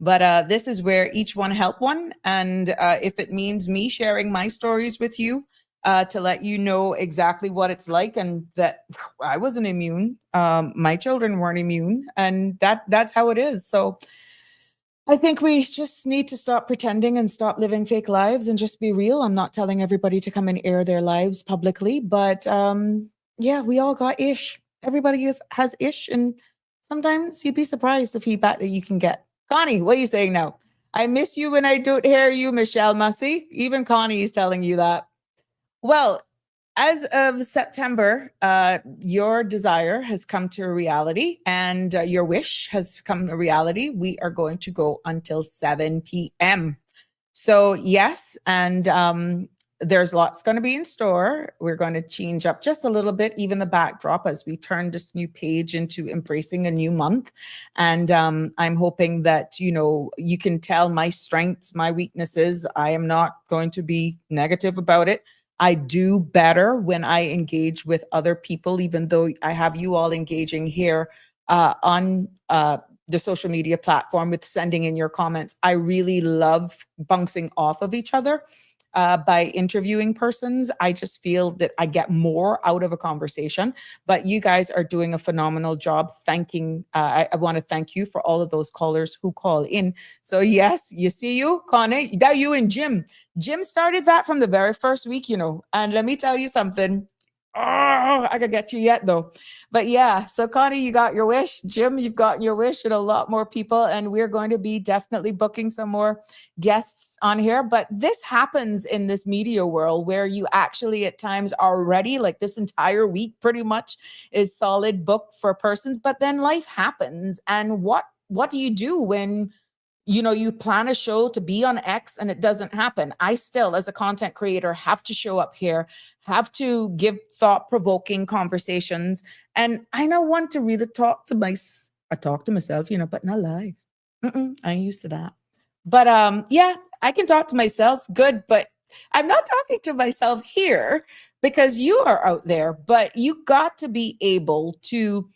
But this is where each one help one. And if it means me sharing my stories with you to let you know exactly what it's like and that I wasn't immune, my children weren't immune, and that's how it is. So I think we just need to stop pretending and stop living fake lives and just be real. I'm not telling everybody to come and air their lives publicly, but yeah, we all got ish. Everybody has ish, and sometimes you'd be surprised the feedback that you can get. Connie, what are you saying now? I miss you when I don't hear you, Michelle Mussey. Even Connie is telling you that. Well, as of September, your desire has come to a reality and your wish has come a reality. We are going to go until 7 p.m. So, yes, and there's lots going to be in store. We're going to change up just a little bit, even the backdrop, as we turn this new page into embracing a new month. And I'm hoping that, you can tell my strengths, my weaknesses. I am not going to be negative about it. I do better when I engage with other people, even though I have you all engaging here on the social media platform with sending in your comments. I really love bouncing off of each other by interviewing persons. I just feel that I get more out of a conversation, but you guys are doing a phenomenal job. I want to thank you for all of those callers who call in. So yes, you see you, Connie, that you and Jim. Jim started that from the very first week, and let me tell you something. Oh, I could get you yet though. But yeah, so Connie, you got your wish. Jim, you've gotten your wish, and a lot more people. And we're going to be definitely booking some more guests on here. But this happens in this media world where you actually at times are ready, like this entire week pretty much is solid book for persons. But then life happens. And what do you do when you plan a show to be on X and it doesn't happen? I still, as a content creator, have to show up here, have to give thought-provoking conversations. And I don't want to really talk to myself, but not live. I ain't used to that. But yeah, I can talk to myself, good, but I'm not talking to myself here because you are out there. But you got to be able to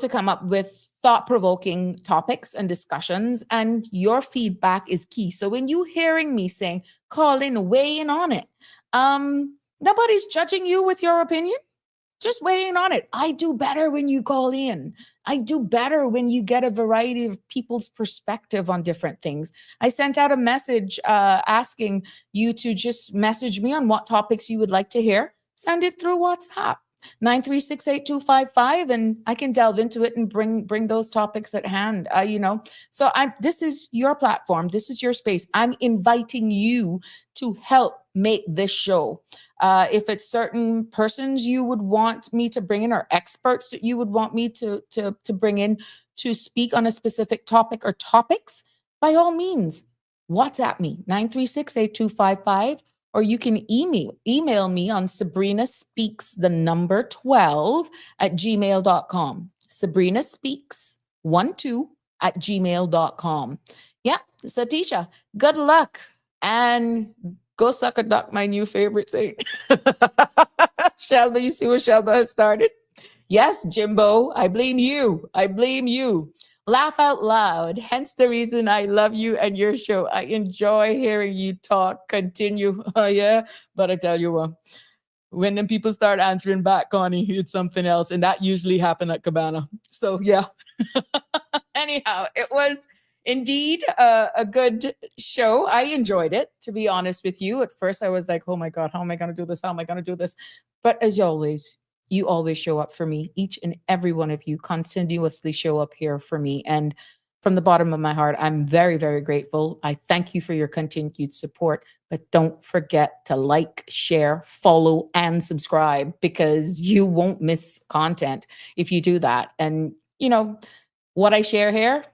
come up with thought-provoking topics and discussions, and your feedback is key. So when you hearing me saying, call in, weigh in on it. Nobody's judging you with your opinion. Just weigh in on it. I do better when you call in. I do better when you get a variety of people's perspective on different things. I sent out a message asking you to just message me on what topics you would like to hear. Send it through WhatsApp. 9368255, and I can delve into it and bring those topics at hand. So this is your platform. This is your space. I'm inviting you to help make this show. If it's certain persons you would want me to bring in, or experts that you would want me to bring in to speak on a specific topic or topics, by all means, WhatsApp me 9368255. Or you can email me on sabrinaspeaks12@gmail.com. sabrinaspeaks12@gmail.com. Yeah, Satisha, good luck. And go suck a duck, my new favorite saint. Shelba, you see what Shelba has started? Yes, Jimbo, I blame you. Laugh out loud. Hence the reason I love you and your show. I enjoy hearing you talk. Continue. Oh, yeah. But I tell you what, when them people start answering back, Connie, it's something else. And that usually happened at Cabana. So, yeah. Anyhow, it was indeed a good show. I enjoyed it, to be honest with you. At first, I was like, oh, my God, how am I going to do this? But as always, you always show up for me. Each and every one of you continuously show up here for me. And from the bottom of my heart, I'm very, very grateful. I thank you for your continued support. But don't forget to like, share, follow, and subscribe, because you won't miss content if you do that. And, what I share here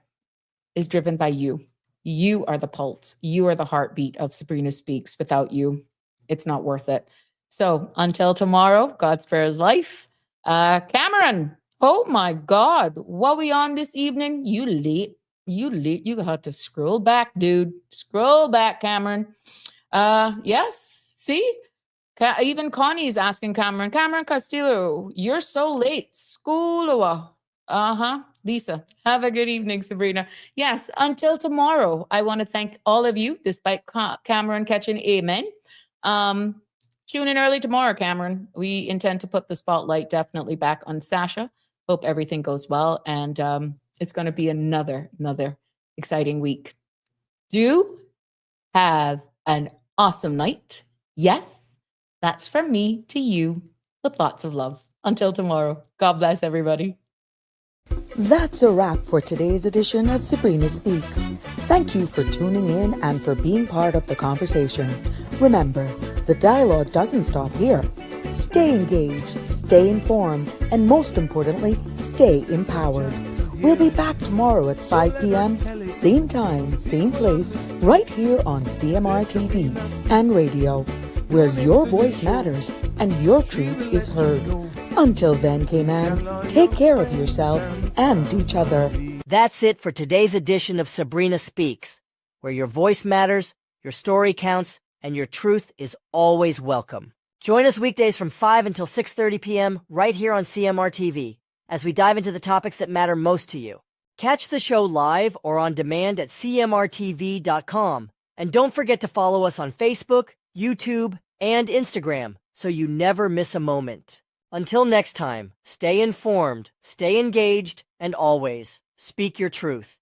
is driven by you. You are the pulse. You are the heartbeat of Sabrina Speaks. Without you, it's not worth it. So until tomorrow, God spare his life. Cameron, oh my God, what we on this evening? You late. You got to scroll back, dude. Scroll back, Cameron. Yes, see? Even Connie is asking Cameron Castillo, you're so late. School. Lisa, have a good evening, Sabrina. Yes, until tomorrow, I want to thank all of you, despite Cameron catching amen. Tune in early tomorrow, Cameron. We intend to put the spotlight definitely back on Sasha. Hope everything goes well. And it's going to be another exciting week. Do have an awesome night. Yes, that's from me to you with lots of love. Until tomorrow, God bless everybody. That's a wrap for today's edition of Sabrina Speaks. Thank you for tuning in and for being part of the conversation. Remember, the dialogue doesn't stop here. Stay engaged, stay informed, and most importantly, stay empowered. We'll be back tomorrow at 5 p.m., same time, same place, right here on CMR TV and radio, where your voice matters and your truth is heard. Until then, K-Man, take care of yourself and each other. That's it for today's edition of Sabrina Speaks, where your voice matters, your story counts, and your truth is always welcome. Join us weekdays from 5 until 6:30 p.m. right here on CMR TV as we dive into the topics that matter most to you. Catch the show live or on demand at cmrtv.com. And don't forget to follow us on Facebook, YouTube, and Instagram so you never miss a moment. Until next time, stay informed, stay engaged, and always speak your truth.